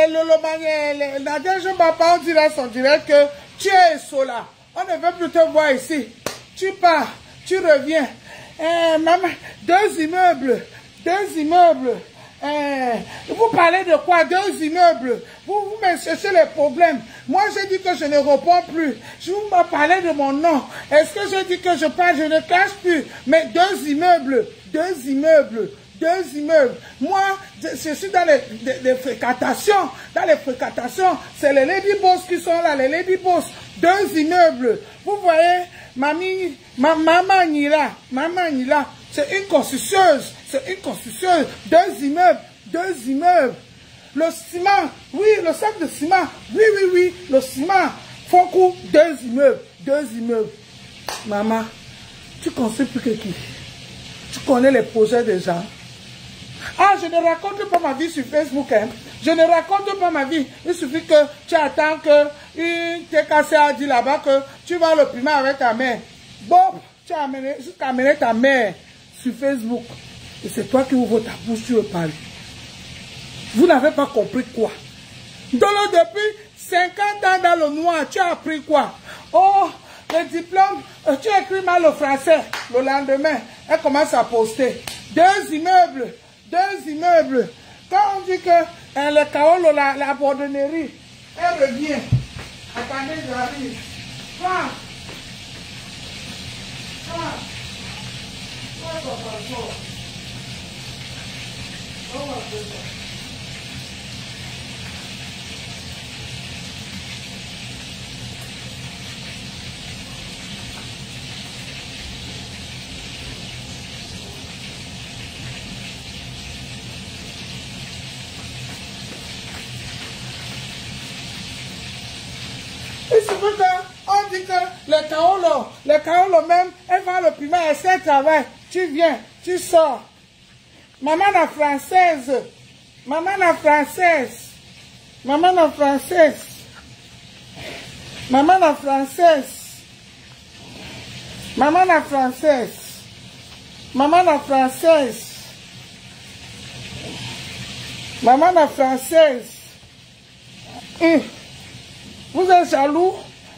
dernière papa, on dirait son direct que tu es Sola. On ne veut plus te voir ici. Tu pars, tu reviens. Maman, deux immeubles. Vous parlez de quoi? Deux immeubles. Vous me cherchez les problèmes. Moi, j'ai dit que je ne réponds plus. Je vous me parlez de mon nom. Est-ce que j'ai dit que je parle? Je ne cache plus. Mais deux immeubles. Moi, je suis dans les fréquentations. Dans les fréquentations, c'est les lady boss qui sont là, les lady boss. Deux immeubles. Vous voyez, maman Nila, c'est une constructeuse. Deux immeubles. Le ciment, oui, le sac de ciment. Oui, le ciment. Fokou, deux immeubles. Maman, tu construis plus que qui? Tu connais les projets des gens. Ah, je ne raconte pas ma vie sur Facebook, hein. Je ne raconte pas ma vie. Il suffit que tu attends que t'es cassé à dire là-bas que tu vas le primaire avec ta mère. Bon, tu as amené ta mère sur Facebook. Et c'est toi qui ouvres ta bouche, tu veux parler. Vous n'avez pas compris quoi? Donc depuis 50 ans dans le noir, tu as appris quoi? Oh, le diplôme, tu écris mal le français. Le lendemain, elle commence à poster. Deux immeubles. Quand on dit que le chaos, la bordonnerie, elle revient. Attendez, j'arrive. Prends. Il suffit qu'on dit que le chaos même, elle va le primaire, elle sait travail. Tu viens, tu sors. Maman la française. Vous êtes jaloux?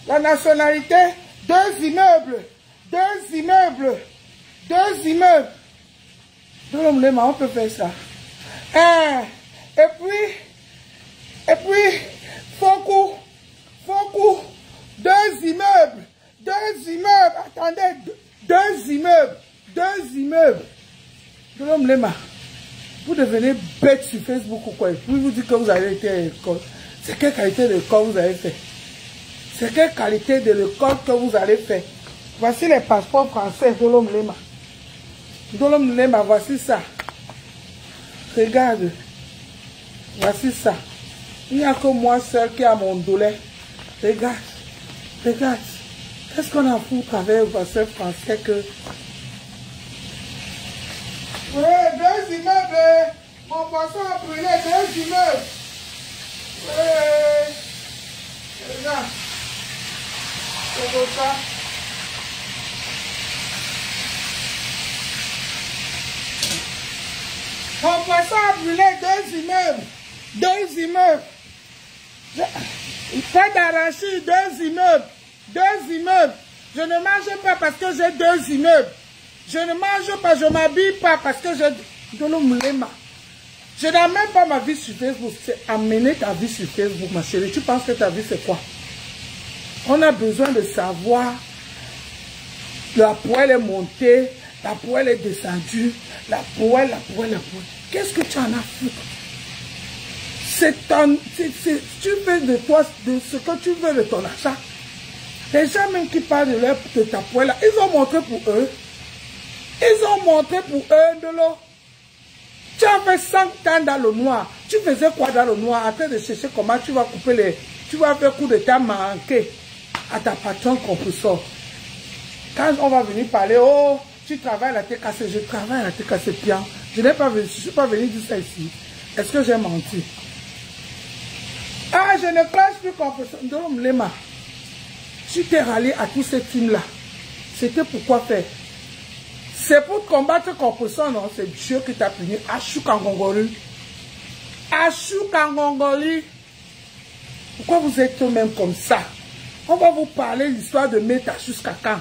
La nationalité? Deux immeubles. On peut faire ça. Et puis, Fokou. Deux immeubles. Attendez, deux immeubles. Vous devenez bête sur Facebook ou quoi? Vous vous dites que vous avez été à l'école. C'est quelle qualité de l'école vous avez fait? C'est quelle qualité de l'école que vous avez fait? Voici les passeports français de l'homme Lema. Voici ça. Regarde. Voici ça. Il n'y a que moi seul qui a mon douleur. Regarde. Qu'est-ce qu'on a foutu avec le passeport français que... Oui, deux immeubles. Mon poisson a brûlé, deux immeubles. Oui. Regarde. C'est comme ça. Mon poisson a brûlé deux immeubles. Il fait d'arracher deux immeubles. Je ne mange pas parce que j'ai deux immeubles. Je ne mange pas, je ne m'habille pas parce que j'ai... Je n'ai même pas ma vie sur Facebook. C'est amener ta vie sur Facebook, ma chérie. Tu penses que ta vie, c'est quoi? On a besoin de savoir. La poêle est montée, la poêle est descendue, la poêle. Qu'est-ce que tu en as foutu? Tu fais de toi de ce que tu veux de ton achat. Les gens même qui parlent de ta poêle, ils ont montré pour eux. De l'eau. Tu as fait 100 ans dans le noir. Tu faisais quoi dans le noir? En train de chercher comment tu vas couper les... Tu vas faire coup de temps manqué à ta patronne compresseur. Quand on va venir parler, oh, tu travailles à la tête cassée. Je travaille à la tête cassée bien. Je ne suis pas venu dire ça ici. Est-ce que j'ai menti? Ah, je ne classe plus compresseur. Donc, Lema, tu t'es rallié à tous ces teams-là. C'était pourquoi faire? C'est pour combattre corruption, non? C'est Dieu qui t'a puni. Achou Kangongoli. Achou Kangongoli. Pourquoi vous êtes même comme ça? On va vous parler l'histoire de Meta jusqu'à quand?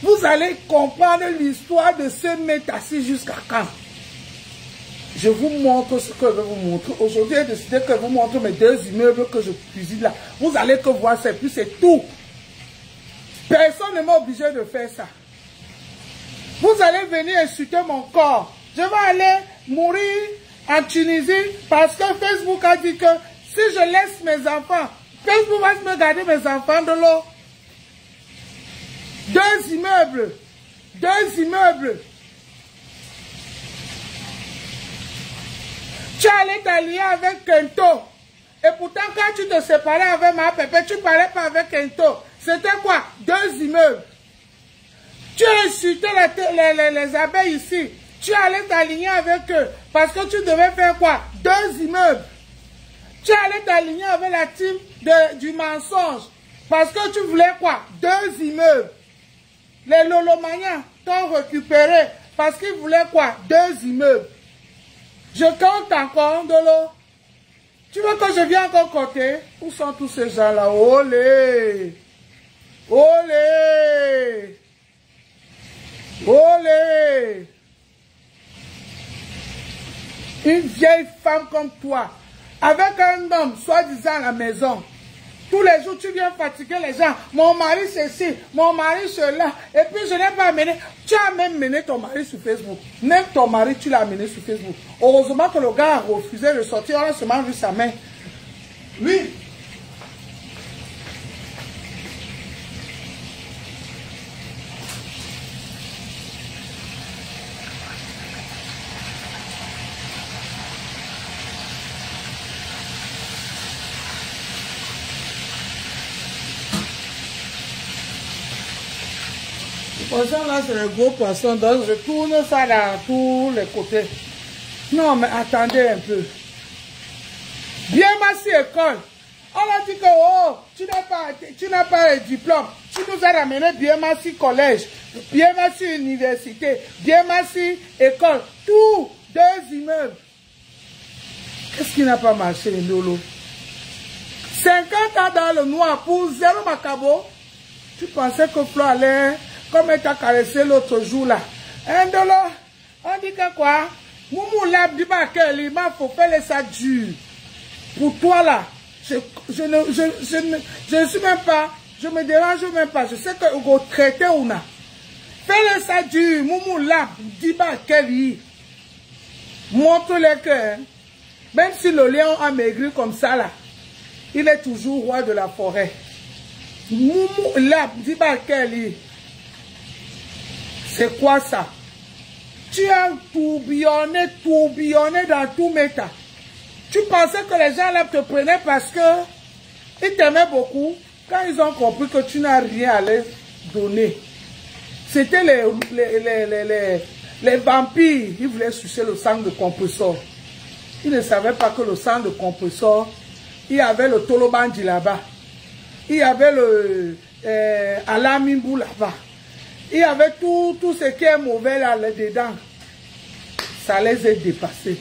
Vous allez comprendre l'histoire de ce Meta-ci jusqu'à quand? Je vous montre ce que je vais vous montrer. Aujourd'hui, j'ai décidé que je vous montre mes 2 immeubles que je cuisine là. Vous allez que voir, c'est plus, c'est tout. Personne ne m'a obligé de faire ça. Vous allez venir insulter mon corps. Je vais aller mourir en Tunisie parce que Facebook a dit que si je laisse mes enfants, Facebook va me garder mes enfants de l'eau. 2 immeubles. 2 immeubles. Tu allais t'allier avec Kento. Et pourtant, quand tu te séparais avec ma pépé, tu ne parlais pas avec Kento. C'était quoi? 2 immeubles. Tu as insulté les abeilles ici. Tu allais t'aligner avec eux. Parce que tu devais faire quoi? 2 immeubles. Tu allais t'aligner avec la team du mensonge. Parce que tu voulais quoi? 2 immeubles. Les Lolomaniens t'ont récupéré. Parce qu'ils voulaient quoi? 2 immeubles. Je compte encore de l'eau. Tu veux que je vienne encore compter? Où sont tous ces gens-là? Olé! Olé! Olé! Une vieille femme comme toi, avec un homme, soi-disant à la maison. Tous les jours, tu viens fatiguer les gens. Mon mari, ceci, mon mari, cela. Et puis, je n'ai pas amené. Tu as même mené ton mari sur Facebook. Même ton mari, tu l'as amené sur Facebook. Heureusement que le gars a refusé de sortir. On a seulement vu sa main. Oui. Là, c'est le gros poisson, donc je tourne ça dans tous les côtés. Non, mais attendez un peu. Bien Massi école. On a dit que oh, tu n'as pas le diplôme. Tu nous as ramené Bien Massi collège, Bien Massi université, Bien Massi école. Tous 2 immeubles. Qu'est-ce qui n'a pas marché, Ndolo? 50 ans dans le noir pour 0 macabo. Tu pensais que Flo allait... Comme elle t'a caressé l'autre jour là. Ndolo, on dit que quoi? Moumou l'a dit qu'il m'a faut faire les ça dur. Pour toi là, je ne suis même pas, je me dérange même pas. Je sais que vous traitez ou non. Fais les ça dur. Moumou l'a dit qu'il montre-les que même si le lion a maigri comme ça là, il est toujours roi de la forêt. Moumou l'a dit qu'il c'est quoi ça? Tu as tourbillonné dans tout Meta. Tu pensais que les gens là te prenaient parce que ils t'aimaient beaucoup. Quand ils ont compris que tu n'as rien à leur donner. C'était les vampires. Ils voulaient sucer le sang de compresseur. Ils ne savaient pas que le sang de compresseur, il y avait le Tolobandi là-bas. Il y avait le Alamimbu là-bas. Il y avait tout ce qui est mauvais là-dedans. Ça les a dépassés.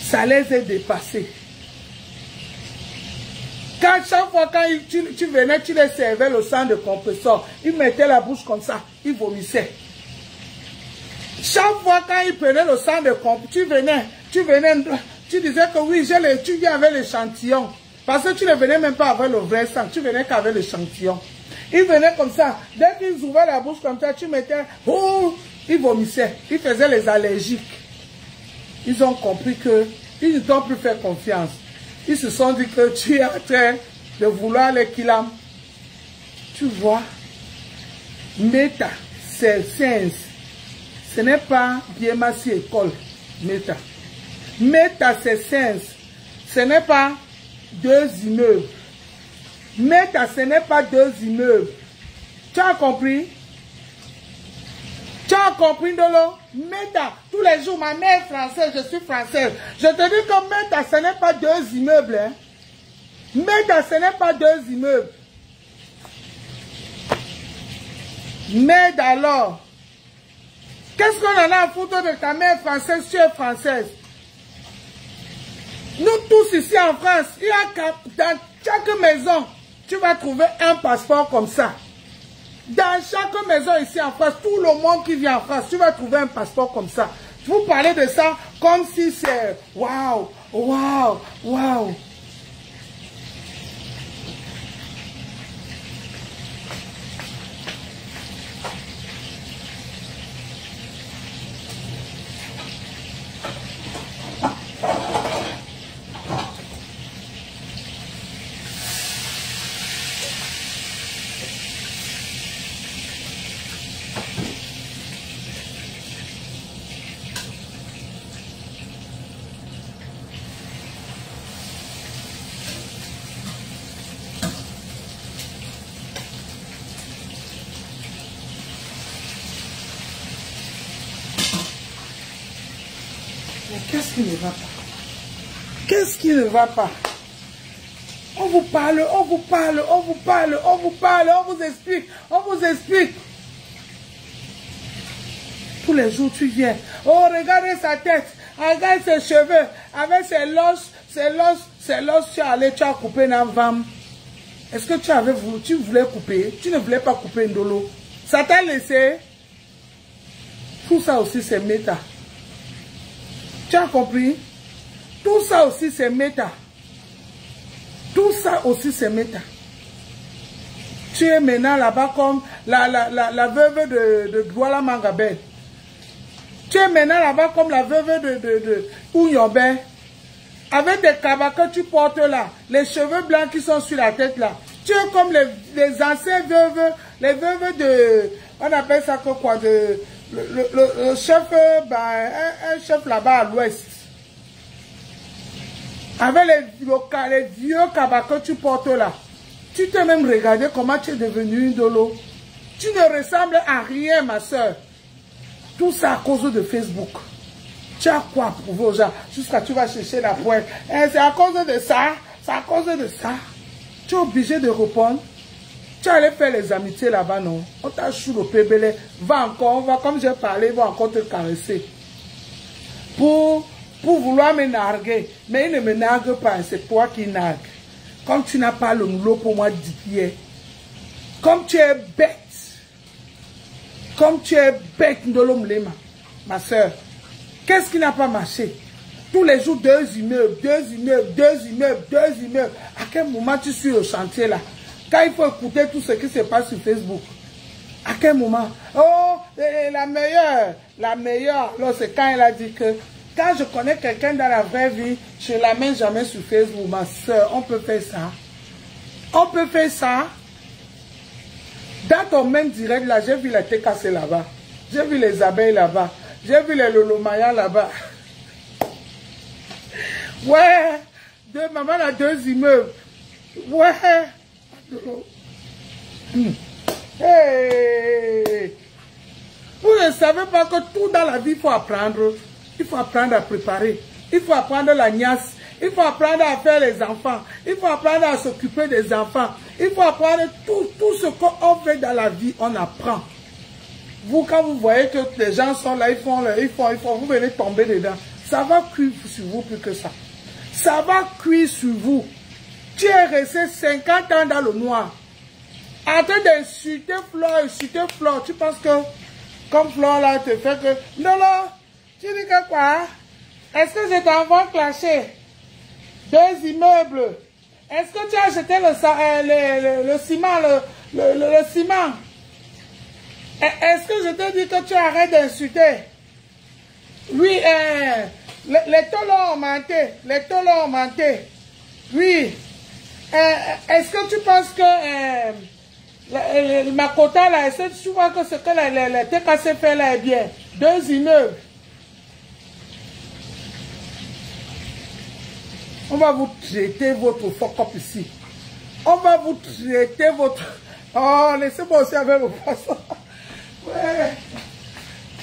Ça les a dépassés. Chaque fois quand tu venais, tu les servais le sang de compresseur. Ils mettaient la bouche comme ça. Ils vomissaient. Chaque fois quand ils prenaient le sang de compresseur, tu disais que oui, tu viens avec l'échantillon. Parce que tu ne venais même pas avec le vrai sang. Tu venais qu'avec l'échantillon. Ils venaient comme ça. Dès qu'ils ouvraient la bouche comme ça, tu mettais... Oh, ils vomissaient. Ils faisaient les allergiques. Ils ont compris qu'ils ne t'ont plus fait confiance. Ils se sont dit que tu es en train de vouloir les kilams. Tu vois, Meta, c'est science. Ce n'est pas Bien Massi école. Meta. Meta, c'est science. Ce n'est pas 2 immeubles. Meta, ce n'est pas 2 immeubles. Tu as compris? Tu as compris, Ndolo? Meta, tous les jours, ma mère est française, je suis française. Je te dis que Meta, ce n'est pas 2 immeubles. Hein? Meta, ce n'est pas 2 immeubles. Merde alors. Qu'est-ce qu'on en a à foutre de ta mère française, tu es française? Nous tous ici en France, il y a dans chaque maison, tu vas trouver un passeport comme ça. Dans chaque maison ici en France, tout le monde qui vient en France, tu vas trouver un passeport comme ça. Vous parlez de ça comme si c'est waouh, waouh, waouh. Qu'est-ce qui ne va pas? Qu'est-ce qui ne va pas? On vous parle, on vous parle, on vous parle, on vous parle, on vous explique, on vous explique. Tous les jours tu viens. Oh, regardez sa tête, regarde ses cheveux, avec ses loches, tu es allé, tu as coupé une femme. Est-ce que tu voulais couper? Tu ne voulais pas couper Ndolo. Ça t'a laissé. Tout ça aussi c'est méta. Tu as compris? Tout ça aussi c'est méta. Tout ça aussi c'est méta. Tu es maintenant là-bas comme la veuve de Douala Mangabé. Tu es maintenant là-bas comme la veuve de Ouyombe. Avec des cabas que tu portes là, les cheveux blancs qui sont sur la tête là. Tu es comme les anciennes veuves, les veuves de, on appelle ça quoi, de le chef, un chef là-bas à l'ouest. Avec les vieux cabas que tu portes là. Tu t'es même regardé comment tu es devenu une dolo. Tu ne ressembles à rien, ma soeur. Tout ça à cause de Facebook. Tu as quoi prouver aux gens? Jusqu'à tu vas chercher la pointe. C'est à cause de ça. C'est à cause de ça. Tu es obligé de répondre. Tu allais faire les amitiés là-bas, non? On t'a chou le pébélé. Va encore, va comme j'ai parlé, va encore te caresser. Pour vouloir me narguer. Mais il ne me nargue pas, c'est toi qui nargue. Comme tu n'as pas le moulot pour moi d'y. Comme tu es bête. Comme tu es bête de l'homme lema, ma soeur. Qu'est-ce qui n'a pas marché? Tous les jours, deux immeubles. À quel moment tu suis au chantier là? Quand il faut écouter tout ce qui se passe sur Facebook. À quel moment? Oh, la meilleure. Alors c'est quand elle a dit que quand je connais quelqu'un dans la vraie vie, je ne l'amène jamais sur Facebook. Ma soeur, on peut faire ça. On peut faire ça. Dans ton même direct là, j'ai vu la thé cassée là-bas. J'ai vu les abeilles là-bas. J'ai vu les lolomaya là-bas. Ouais. Maman a deux immeubles. Ouais. Hey. Vous ne savez pas que tout dans la vie, il faut apprendre. Il faut apprendre à préparer. Il faut apprendre la niasse. Il faut apprendre à faire les enfants. Il faut apprendre à s'occuper des enfants. Il faut apprendre tout ce qu'on fait dans la vie, on apprend. Vous, quand vous voyez que les gens sont là, ils font, vous venez tomber dedans. Ça va cuire sur vous plus que ça. Ça va cuire sur vous. Tu es resté 50 ans dans le noir. En train d'insulter Flore, tu penses que, comme Flore là, te fait que, non, tu dis que quoi? Est-ce que je t'envoie clasher? Deux immeubles. Est-ce que tu as acheté le ciment, le ciment? Est-ce que je te dis que tu arrêtes d'insulter? Oui, les taux ont augmenté. Oui. Est-ce que tu penses que ma quota là, est-ce que tu vois que ce que le TKC fait là est bien? Deux immeubles. On va vous traiter votre fuck-up ici. On va vous traiter votre... Oh, laissez-moi aussi avec le poisson. Ouais.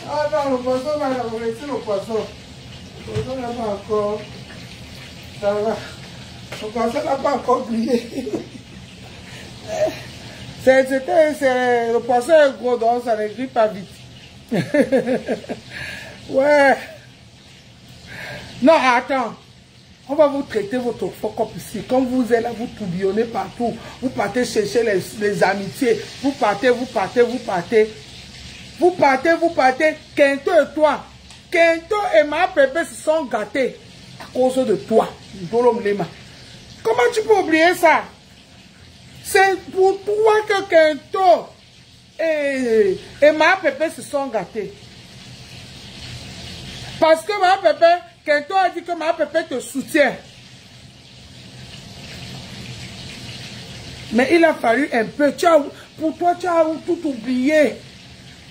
Ah non, le poisson, là, vous laissez le poisson. Le poisson n'a pas encore... Ça va. Le poisson n'a pas encore plié. Le poisson est gros, donc ça ne grille pas vite. Ouais. Non, attends. On va vous traiter votre focop ici. Comme vous êtes là, vous tourbillonnez partout. Vous partez chercher les amitiés. Vous partez. Kento et toi. Kento et ma pépé se sont gâtés à cause de toi. Comment tu peux oublier ça? C'est pour toi que Kento et ma pépé se sont gâtés. Parce que ma pépé, Kento a dit que ma pépé te soutient. Mais il a fallu un peu. Pour toi, tu as tout oublié.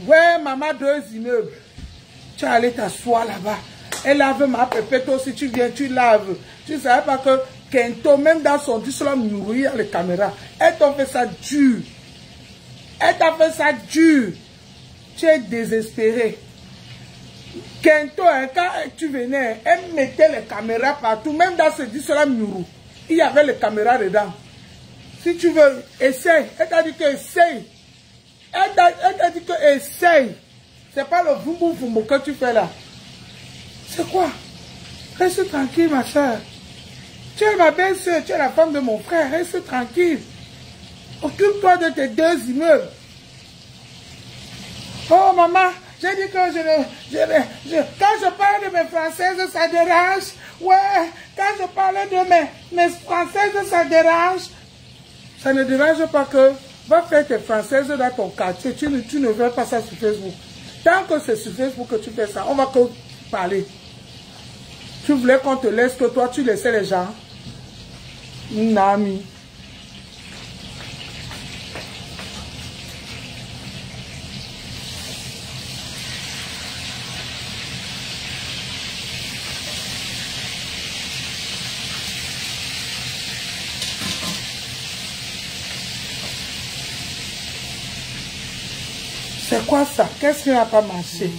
Ouais, maman, 2 immeubles. Tu es allé t'asseoir là-bas. Elle lave ma pépé, toi aussi tu viens, tu laves. Tu ne savais pas que Kento, même dans son disque, là, mourir les caméras. Elle t'a fait ça dur. Tu es désespéré. Kento, quand tu venais, elle mettait les caméras partout. Même dans ce disque-là, il y avait les caméras dedans. Si tu veux, essaye. Elle t'a dit que essaye. Elle t'a dit que essaye. C'est pas le vumbo que tu fais là. C'est quoi? Reste tranquille, ma soeur. Tu es ma belle-soeur, tu es la femme de mon frère. Reste tranquille. Occupe-toi de tes 2 immeubles. Oh, maman, j'ai dit que quand je parle de mes françaises, ça dérange. Ouais, quand je parle de mes françaises, ça dérange. Ça ne dérange pas que va faire tes françaises dans ton quartier. Tu ne fais pas ça sur Facebook. Tant que c'est sur Facebook que tu fais ça, on va que parler. Tu voulais qu'on te laisse, que toi tu laissais les gens. Nami. C'est quoi ça? Qu'est-ce qui n'a pas marché?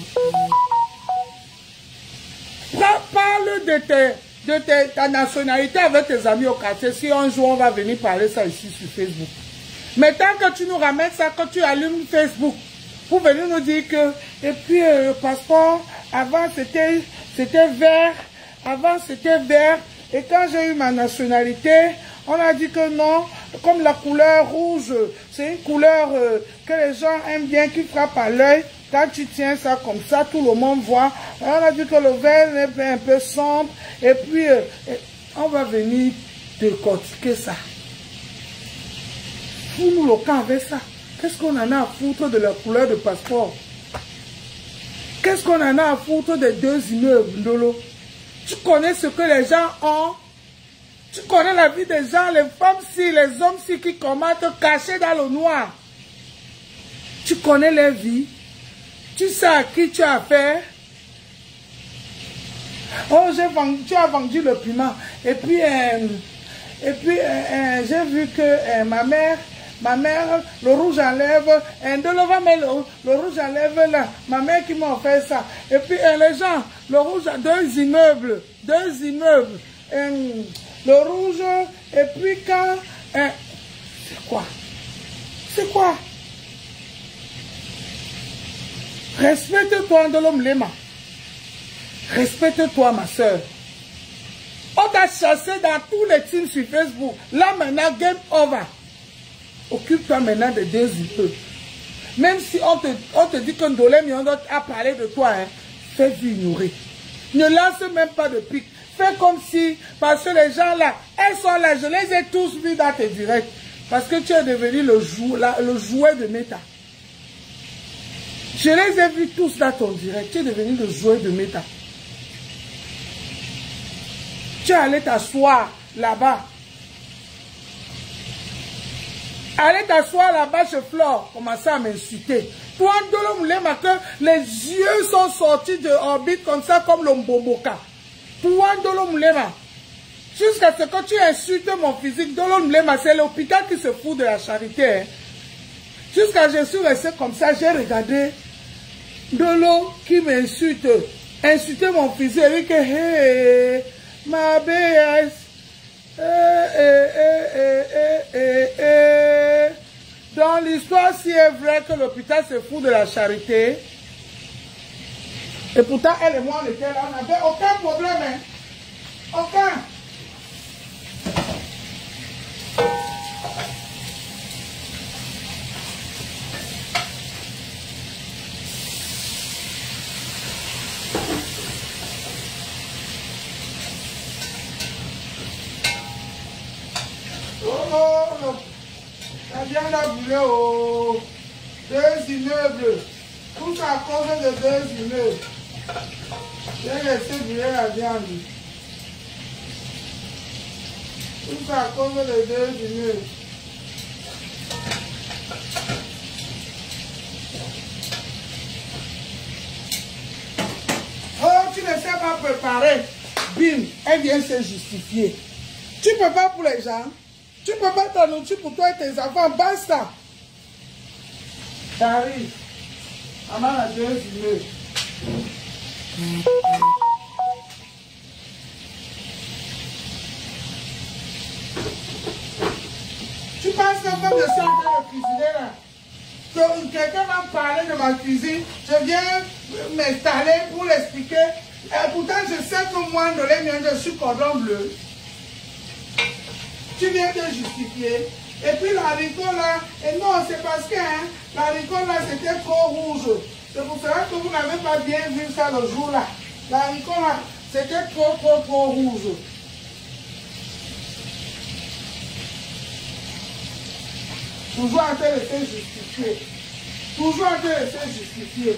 Parle de ta nationalité avec tes amis au quartier. Si un jour on va venir parler ça ici sur Facebook. Mais tant que tu nous ramènes ça, quand tu allumes Facebook, pour venir nous dire que, et puis le passeport, avant c'était vert, et quand j'ai eu ma nationalité, on a dit que non, comme la couleur rouge, c'est une couleur que les gens aiment bien, qui frappe à l'œil. Quand tu tiens ça comme ça, tout le monde voit. On a dit que le vert est un peu sombre. Et puis, on va venir décortiquer ça. Fous-nous le camp avec ça. Qu'est-ce qu'on en a à foutre de la couleur de passeport? Qu'est-ce qu'on en a à foutre des 2 immeubles, Ndolo? Tu connais ce que les gens ont? Tu connais la vie des gens, les femmes-ci, les hommes-ci qui commentent cachés dans le noir. Tu connais leur vie. Tu sais à qui tu as affaire. Oh, tu as vendu le piment. Et puis j'ai vu que ma mère, le rouge à lèvres, le rouge à lèvres là, ma mère qui m'a offert ça. Et puis les gens, le rouge à 2 immeubles, le rouge, et puis quand, c'est quoi? Respecte-toi, Ndolo Mlema. Respecte-toi, ma soeur. On t'a chassé dans tous les teams sur Facebook. Là, maintenant, game over. Occupe-toi maintenant de 2 immeubles. Même si on te dit que Ndolé Miongo a parlé de toi, hein, fais-vous ignorer. Ne lance même pas de pique. Fais comme si, parce que les gens là, elles sont là, je les ai tous vus dans tes directs. Parce que tu es devenu le jouet de Meta. Je les ai vus tous dans ton direct. Tu es devenu le jouet de Meta. Tu es allé t'asseoir là-bas. Allez t'asseoir là-bas chez Flore. Commencer à m'insulter. Toi, Ndolo Mlema, que les yeux sont sortis de orbite comme ça, comme le Mbomboka. Toi, Ndolo Mlema. Jusqu'à ce que tu insultes mon physique, Ndolo Mlema, c'est l'hôpital qui se fout de la charité. Hein. Jusqu'à ce que je suis resté comme ça, j'ai regardé Ndolo qui m'insulte. Insulter mon physique. Il dit que, hey, ma BS. Donc l'histoire si est vraie que l'hôpital se fout de la charité. Et pourtant, elle et moi, on était là, on n'avait aucun problème. Hein? Aucun. Oh, la viande a brûlé aux 2 immeubles. Tout ça à cause de 2 immeubles. J'ai laissé brûler la viande. Tout ça à cause de 2 immeubles. Oh, tu ne sais pas préparer. Bim, elle vient se justifier. Tu ne peux pas pour les gens. Tu ne peux pas ta nourriture pour toi et tes enfants. Basta. T'arrives. Maman a 2 immeubles. Tu penses que comme je suis en train de cuisiner là, que quelqu'un va parler de ma cuisine, je viens m'installer pour l'expliquer. Et pourtant, je sais que moi, dans les miens, je suis cordon bleu. Tu viens de justifier. Et puis la haricot là, et non, c'est parce que hein, la haricot là, c'était trop rouge. C'est pour cela que vous n'avez pas bien vu ça le jour là. La haricot là, c'était trop rouge. Toujours en train de se justifier. Toujours en train de se justifier.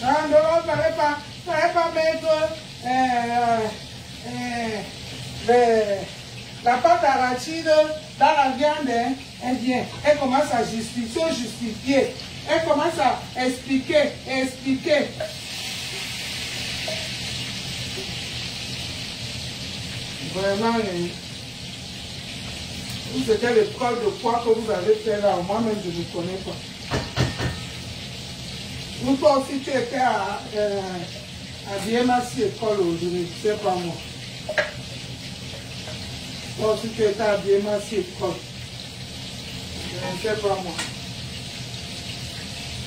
Ah non, il ne fallait pas mettre la pâte arachide dans la viande. Hein. Elle vient, elle commence à justifier. Elle commence à expliquer. Vraiment, c'était l'école de quoi que vous avez fait là. Moi-même, je ne connais pas. Ou toi aussi, tu étais à BMAC école aujourd'hui, je ne sais pas moi. Toi aussi, tu étais à BMAC école. Je ne sais pas moi.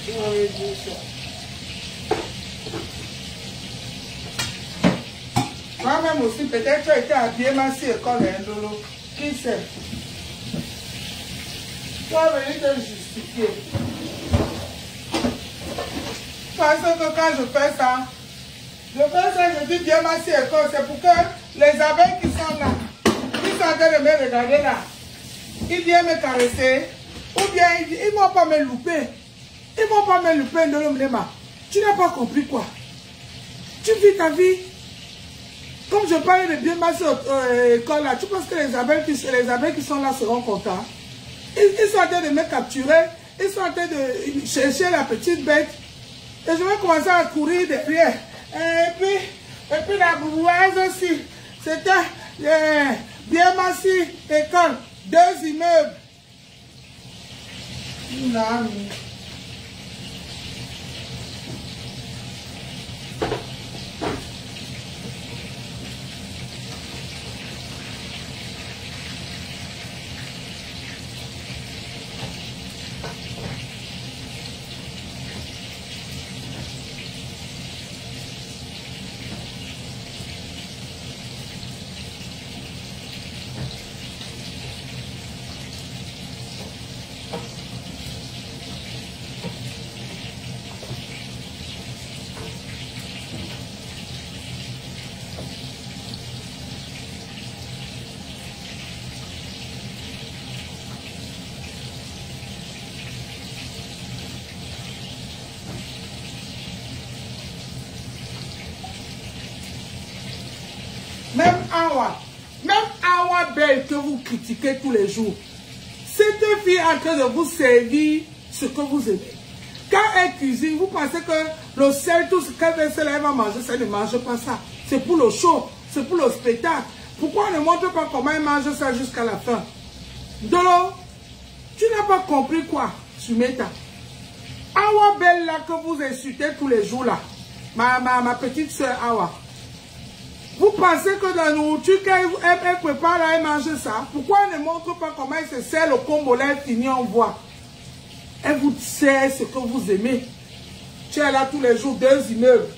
Tu m'avais dit ça. Moi-même aussi, peut-être tu étais à BMAC école, hein, Lolo. Qui sait? Tu vas venir te justifier. Parce que quand je fais ça, je dis bien ma école, c'est pour que les abeilles qui sont là, qui sont en train de me regarder là, ils viennent me caresser, ou bien ils ne vont pas me louper. Ils ne vont pas me louper de l'homme. Tu n'as pas compris quoi? Tu vis ta vie. Comme je parlais de bien ma école là, tu penses que les abeilles qui sont là seront contents? Ils sont en train de me capturer, ils sont en train de chercher la petite bête. Et je vais commencer à courir derrière. Et puis la bourgeoise aussi. C'était bien massif, école, 2 immeubles. Non. Même Awa Belle que vous critiquez tous les jours, cette fille est en train de vous servir ce que vous aimez. Quand elle cuisine, vous pensez que le sel, tout ce qu'elle va manger, ça ne mange pas ça. C'est pour le show, c'est pour le spectacle. Pourquoi on ne montre pas comment elle mange ça jusqu'à la fin? Dolo, tu n'as pas compris quoi, Sumeta? Awa Belle là que vous insultez tous les jours là, ma petite soeur Awa. Vous pensez que dans la nourriture qu'elle prépare là, elle mange ça? Pourquoi elle ne montre pas comment elle se sert le combo là, elle finit, on voit? Elle vous sert ce que vous aimez. Tu es là tous les jours, 2 immeubles.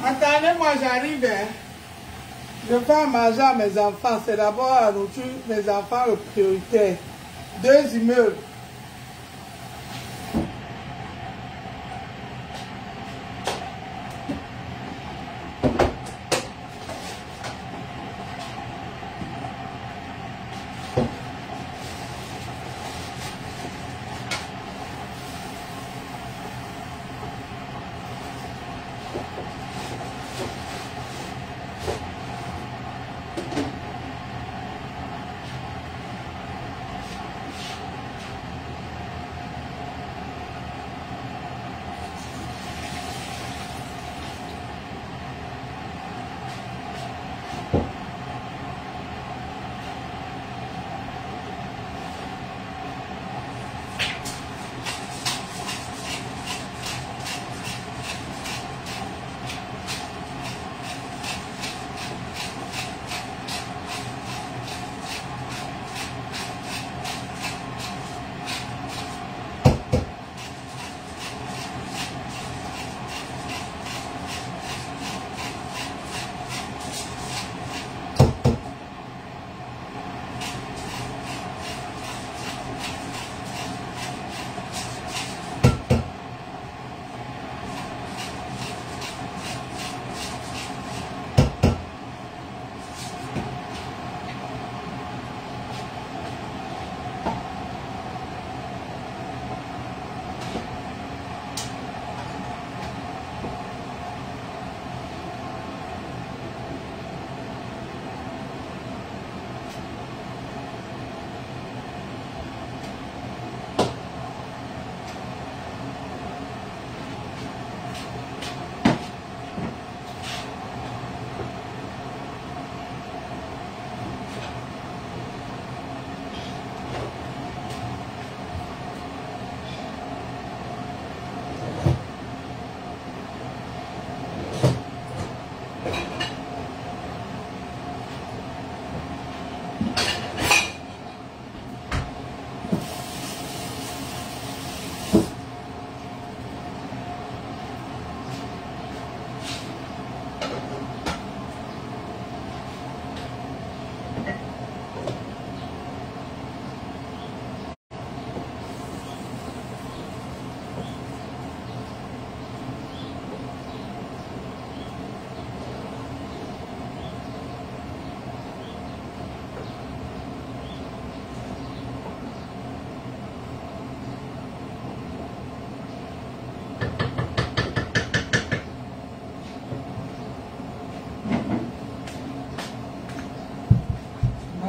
Attendez, moi j'arrive. Hein. Je fais à manger à mes enfants. C'est d'abord la nourriture mes enfants le prioritaire. 2 immeubles.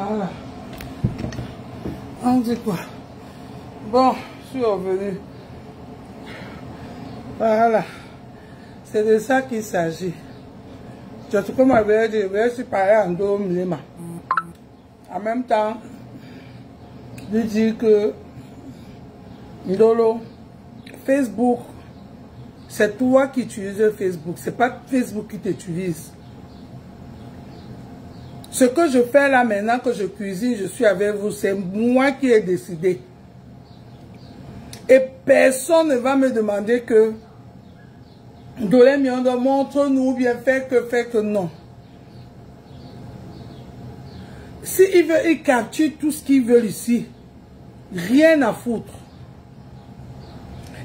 Voilà. On dit quoi? Bon, je suis revenu. Voilà. C'est de ça qu'il s'agit. Tu sais comment je suis parlé en dos. En même temps, je dis que Ndolo, Facebook, c'est toi qui utilises Facebook. C'est pas Facebook qui t'utilise. Ce que je fais là maintenant que je cuisine, je suis avec vous, c'est moi qui ai décidé. Et personne ne va me demander que Dolé Miondo montre-nous bien fait que non. S'ils veulent, ils capturent tout ce qu'ils veulent ici. Rien à foutre.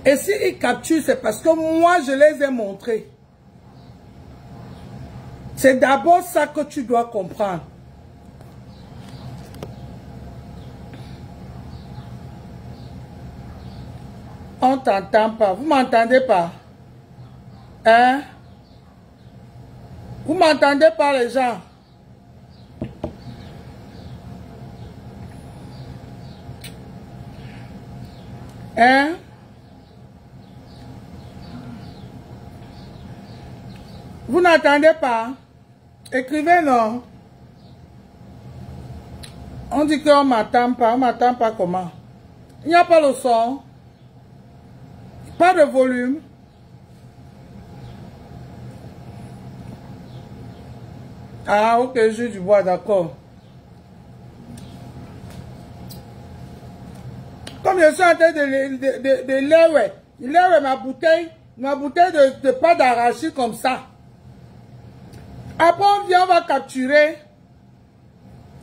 Et s'ils capturent, c'est parce que moi je les ai montrés. C'est d'abord ça que tu dois comprendre. On t'entend pas. Vous m'entendez pas? Hein? Vous m'entendez pas les gens? Hein? Vous n'entendez pas? Écrivez non. On dit qu'on m'attend pas comment? Il n'y a pas le son. Pas de volume. Ah, ok, jus du bois, d'accord. Comme je suis en train de lever ma bouteille de pâte d'arachide comme ça. Après, on vient, on va capturer.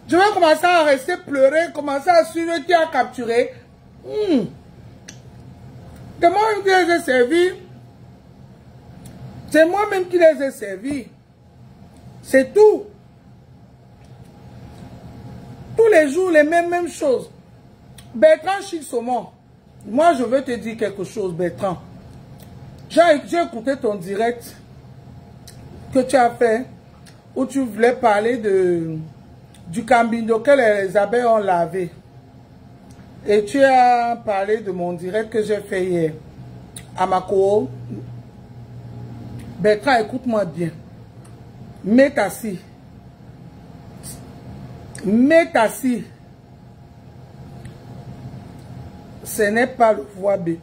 Je vais commencer à rester pleurer, commencer à suivre qui a capturé. C'est moi-même qui les ai servis. C'est moi-même qui les ai servis. C'est tout. Tous les jours, les mêmes choses. Bertrand Chic Saumon, moi je veux te dire quelque chose, Bertrand. J'ai écouté ton direct que tu as fait, où tu voulais parler du cambindo que les abeilles ont lavé. Et tu as parlé de mon direct que j'ai fait hier à Mako. Bertrand, écoute-moi bien. Mets ta scie. Mets ta scie. Ce n'est pas le voix bébé.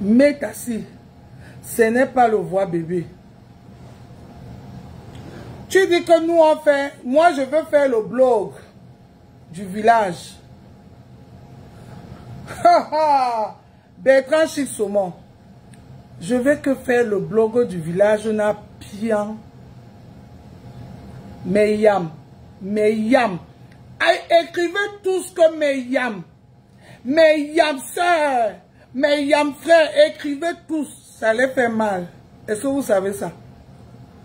Mets ta scie. Ce n'est pas le voix bébé. Tu dis que nous on fait, moi je veux faire le blog du village. Bertrand Chic Saumon. Je vais que faire le blog du village n'a bien. Meyam. Meyam. Écrivez tous que Meyam. Meyam soeur. Meyam frère. Écrivez tous. Ça les fait mal. Est-ce que vous savez ça?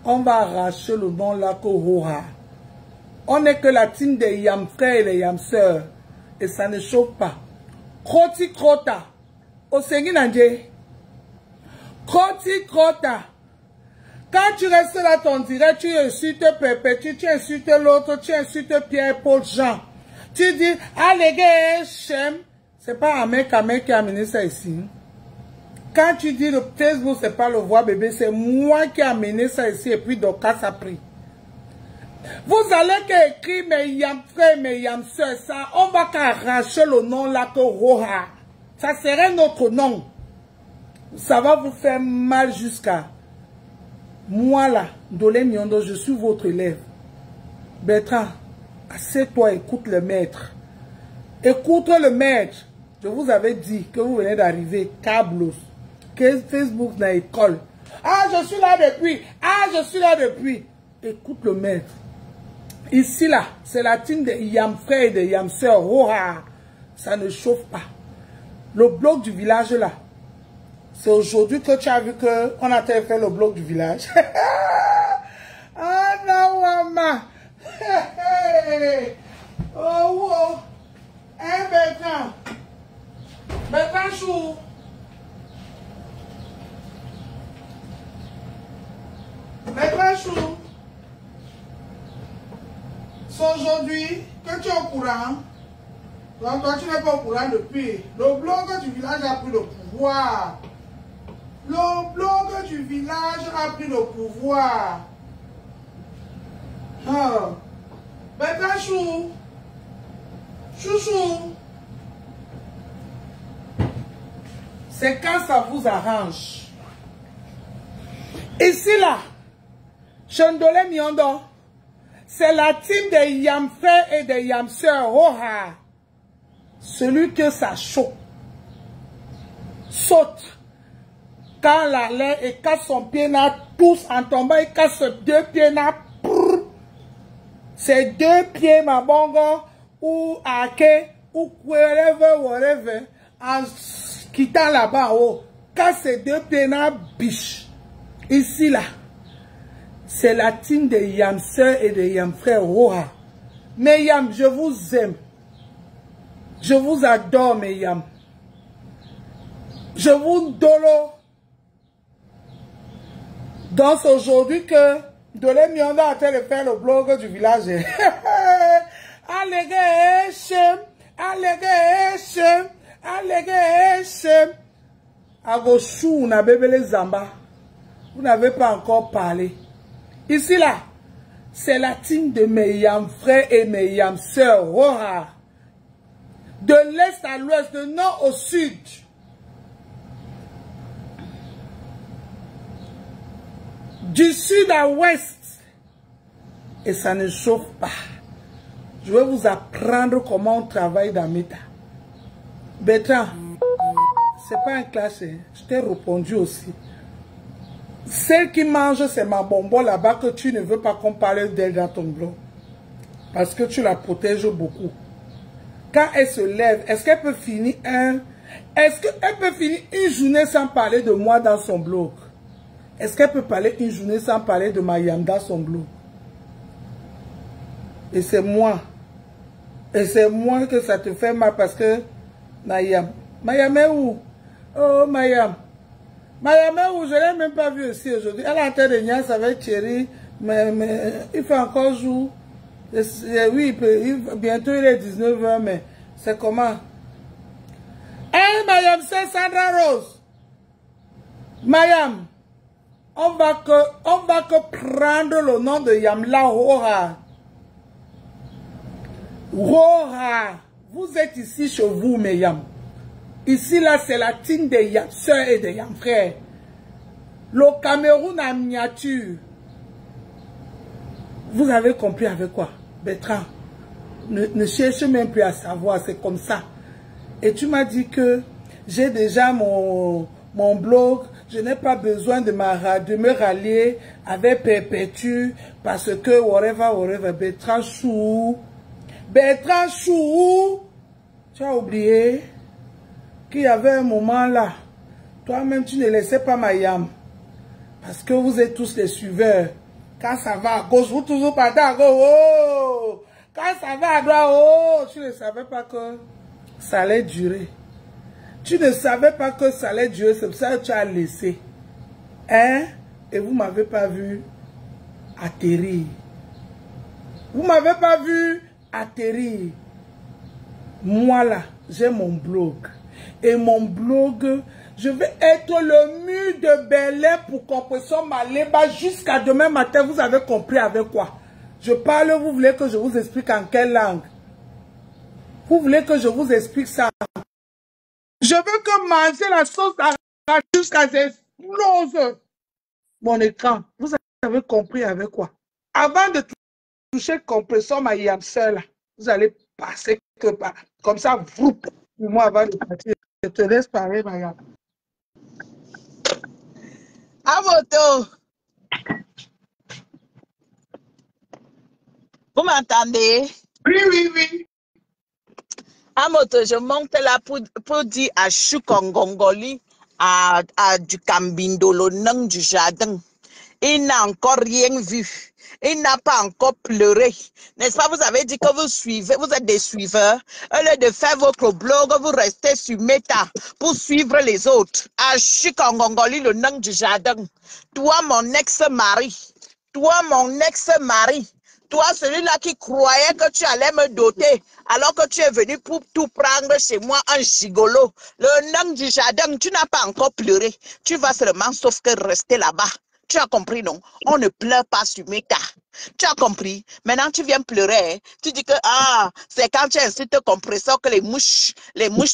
On va arracher le nom là que Roha. On n'est que la team des Yam frères et des Yam sœurs. Et ça ne chauffe pas. Kroti Krota. Osengi Nanje. Kroti Krota. Quand tu restes là ton direct, tu insultes Pépé, tu insultes l'autre, tu insultes Pierre, Paul, Jean. Tu dis, ah les gars, Chem. C'est pas un mec qui a amené ça ici. Quand tu dis le Facebook, c'est pas le voix bébé, c'est moi qui ai amené ça ici et puis Docas a pris. Vous allez écrire mes yam frères, mes yam soeurs, ça, on va qu'arracher le nom là que Roha. Ça serait notre nom. Ça va vous faire mal jusqu'à... Moi là, Dolé Miondo, je suis votre élève. Bertrand, assieds-toi, écoute le maître. Écoute le maître. Je vous avais dit que vous venez d'arriver, câblos, que Facebook n'a école. Ah, je suis là depuis. Ah, je suis là depuis. Écoute le maître. Ici là, c'est la team de Yam frère et de Yam sœur. Oh, ça ne chauffe pas. Le bloc du village là. C'est aujourd'hui que tu as vu qu'on a fait le bloc du village. Ah non, maman. Oh, oh. Hein, Bertrand. Bertrand Chou. Bertrand Chou. C'est aujourd'hui que tu es au courant. Donc toi, tu n'es pas au courant depuis. Le bloc du village a pris le pouvoir. Le blog du village a pris le pouvoir. Ah. Bertrand Chou. Chouchou. C'est quand ça vous arrange. Ici là, Chandolé Miondo, c'est la team des Yam frères et des Yam sœurs. Oha. Celui que ça chauffe. Saute. Quand la laine et casse son pied là, tous en tombant, il casse deux pieds là. C'est deux pieds, ma bongo, ou ake, ou whatever, en quittant là-bas, oh, casse ces deux pieds là, biche. Ici là, c'est la team de Yam sœurs et de Yam frères, Roha. Mais Yam, je vous aime. Je vous adore, mes Yam. Je vous dolo. Donc, c'est aujourd'hui que Dolé Miondo a été de faire le blog du village. Allez, Chem. Allez, Chem. Allez, Chem. À vos choux, on a bébé les zamba. Vous n'avez pas encore parlé. Ici, là, c'est la team de mes Yam frères et mes Yam sœurs. Roha. De l'est à l'ouest, de nord au sud. Du sud à ouest, et ça ne chauffe pas. Je vais vous apprendre comment on travaille dans Meta. Bertrand, c'est pas un clash, hein. Je t'ai répondu aussi. Celle qui mange, c'est ma bonbon là-bas que tu ne veux pas qu'on parle d'elle dans ton blog. Parce que tu la protèges beaucoup. Quand elle se lève, est-ce qu'elle peut finir une journée sans parler de moi dans son blog? Est-ce qu'elle peut parler une journée sans parler de Mayam dans son blog? Et c'est moi. Et c'est moi que ça te fait mal parce que Mayam. Mayam est où? Oh, Mayam. Mayam est où? Je ne l'ai même pas vu aussi aujourd'hui. Elle est en train de niaiser avec Thierry. Mais il fait encore jour. Oui, bientôt il est 19h, mais c'est comment? Hey, Mayam, c'est Sandra Rose. Mayam, on va que prendre le nom de Yamla Roha. Roha, vous êtes ici chez vous, Mayam. Ici, là, c'est la team des Yam soeurs et des Yam frères. Le Cameroun en miniature. Vous avez compris avec quoi? Bertrand, ne cherche même plus à savoir, c'est comme ça. Et tu m'as dit que j'ai déjà mon blog, je n'ai pas besoin de me rallier avec Perpétue parce que whatever, Bertrand Chou, tu as oublié qu'il y avait un moment là, toi-même tu ne laissais pas Mayam, parce que vous êtes tous les suiveurs. Quand ça va à gauche, vous toujours partez à gauche, oh! Quand ça va à droite, oh! Tu ne savais pas que ça allait durer. Tu ne savais pas que ça allait durer, c'est pour ça que tu as laissé. Hein? Et vous ne m'avez pas vu atterrir. Vous ne m'avez pas vu atterrir. Moi là, j'ai mon blog. Et mon blog, je vais être le mur de Berlin pour compression Maléba jusqu'à demain matin. Vous avez compris avec quoi? Je parle, vous voulez que je vous explique en quelle langue? Vous voulez que je vous explique ça? Je veux que manger la sauce d'arachide jusqu'à ce que j'explose mon écran. Vous avez compris avec quoi? Avant de toucher compression ma yamseur là, vous allez passer que par comme ça, vous, pour moi avant de partir. Je te laisse parler, Mayam. À moto. Vous m'entendez? Oui. À moto, je monte là pour dire à Choukongongoli, à du Cambindo, le nom du jardin. Il n'a encore rien vu. Il n'a pas encore pleuré. N'est-ce pas? Vous avez dit que vous suivez, vous êtes des suiveurs. Au lieu de faire votre blog, vous restez sur Meta pour suivre les autres. À Chikongongoli, le nom du jardin. Toi, mon ex-mari. Toi, celui-là qui croyait que tu allais me doter, alors que tu es venu pour tout prendre chez moi, un gigolo. Le nom du jardin, tu n'as pas encore pleuré. Tu vas seulement, sauf que rester là-bas. Tu as compris, non? On ne pleure pas sur Meta. Tu as compris? Maintenant, tu viens pleurer. Hein? Tu dis que, c'est quand tu insultes compresseur que les mouches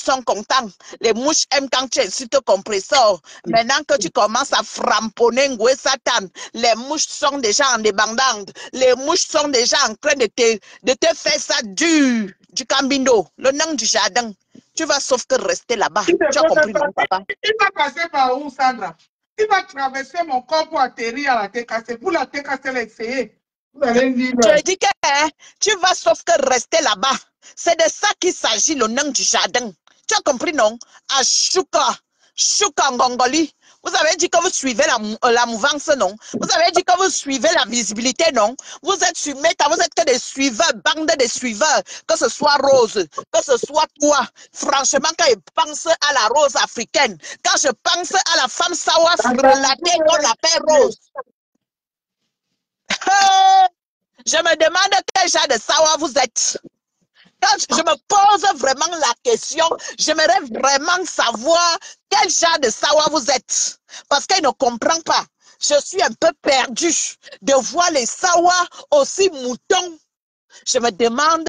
sont contents. Les mouches aiment quand tu insultes compresseur. Maintenant que tu commences à framponner Ngoué Satan, les mouches sont déjà en débandante. Les mouches sont déjà en train de te faire ça dur. Du Cambindo, le nom du jardin. Tu vas sauf que rester là-bas. Tu as compris, non, papa? Il va passer par où, Sandra? Il va traverser mon corps pour atterrir à la tête cassée. Vous, la tête cassée, l'essayer. Vous allez dire. Je dis que tu vas sauf que rester là-bas. C'est de ça qu'il s'agit, le nom du jardin. Tu as compris, non? À Chouka Ngongoli. Vous avez dit que vous suivez la mouvance, non? Vous avez dit que vous suivez la visibilité, non? Vous êtes sur Meta, vous êtes que des suiveurs, bande de suiveurs. Que ce soit Rose, que ce soit toi. Franchement, quand je pense à la Rose africaine, quand je pense à la femme sawa relatée qu'on appelle Rose, je me demande quel genre de sawa vous êtes. Quand je me pose vraiment la question, j'aimerais vraiment savoir quel genre de sawa vous êtes. Parce qu'il ne comprend pas. Je suis un peu perdue de voir les sawa aussi moutons. Je me demande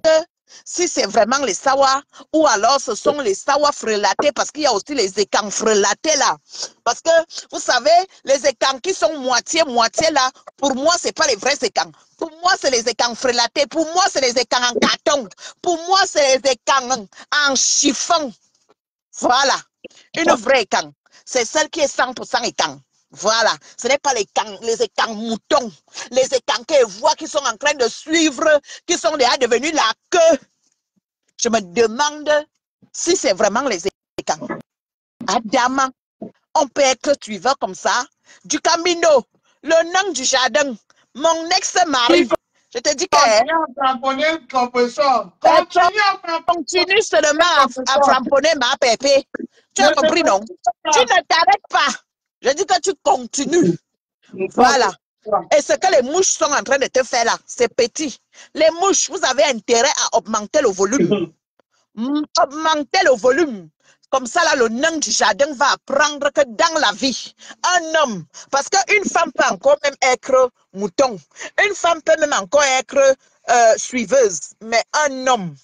si c'est vraiment les sawa ou alors ce sont les sawa frelatés parce qu'il y a aussi les écans frelatés là. Parce que, vous savez, les écans qui sont moitié-moitié là, pour moi, c'est pas les vrais écans. Pour moi, c'est les écans frelatés. Pour moi, c'est les écans en carton. Pour moi, c'est les écans en chiffon. Voilà. Une vraie écan. C'est celle qui est 100% écan. Voilà. Ce n'est pas les écans moutons. Les écans que je vois qui sont en train de suivre, qui sont déjà devenus la queue. Je me demande si c'est vraiment les écans. Adama, on peut être suivant comme ça. Du Camino, le nom du jardin, mon ex-mari. Je te dis que... Continue seulement à framponner ma pépé. Tu as compris, non? Tu ne t'arrêtes pas. Je dis que tu continues. Voilà. Et ce que les mouches sont en train de te faire là, c'est petit. Les mouches, vous avez intérêt à augmenter le volume. Augmenter le volume. Comme ça, là, le nain du jardin va apprendre que dans la vie, un homme, parce qu'une femme peut encore même être mouton, une femme peut même encore être suiveuse, mais un homme,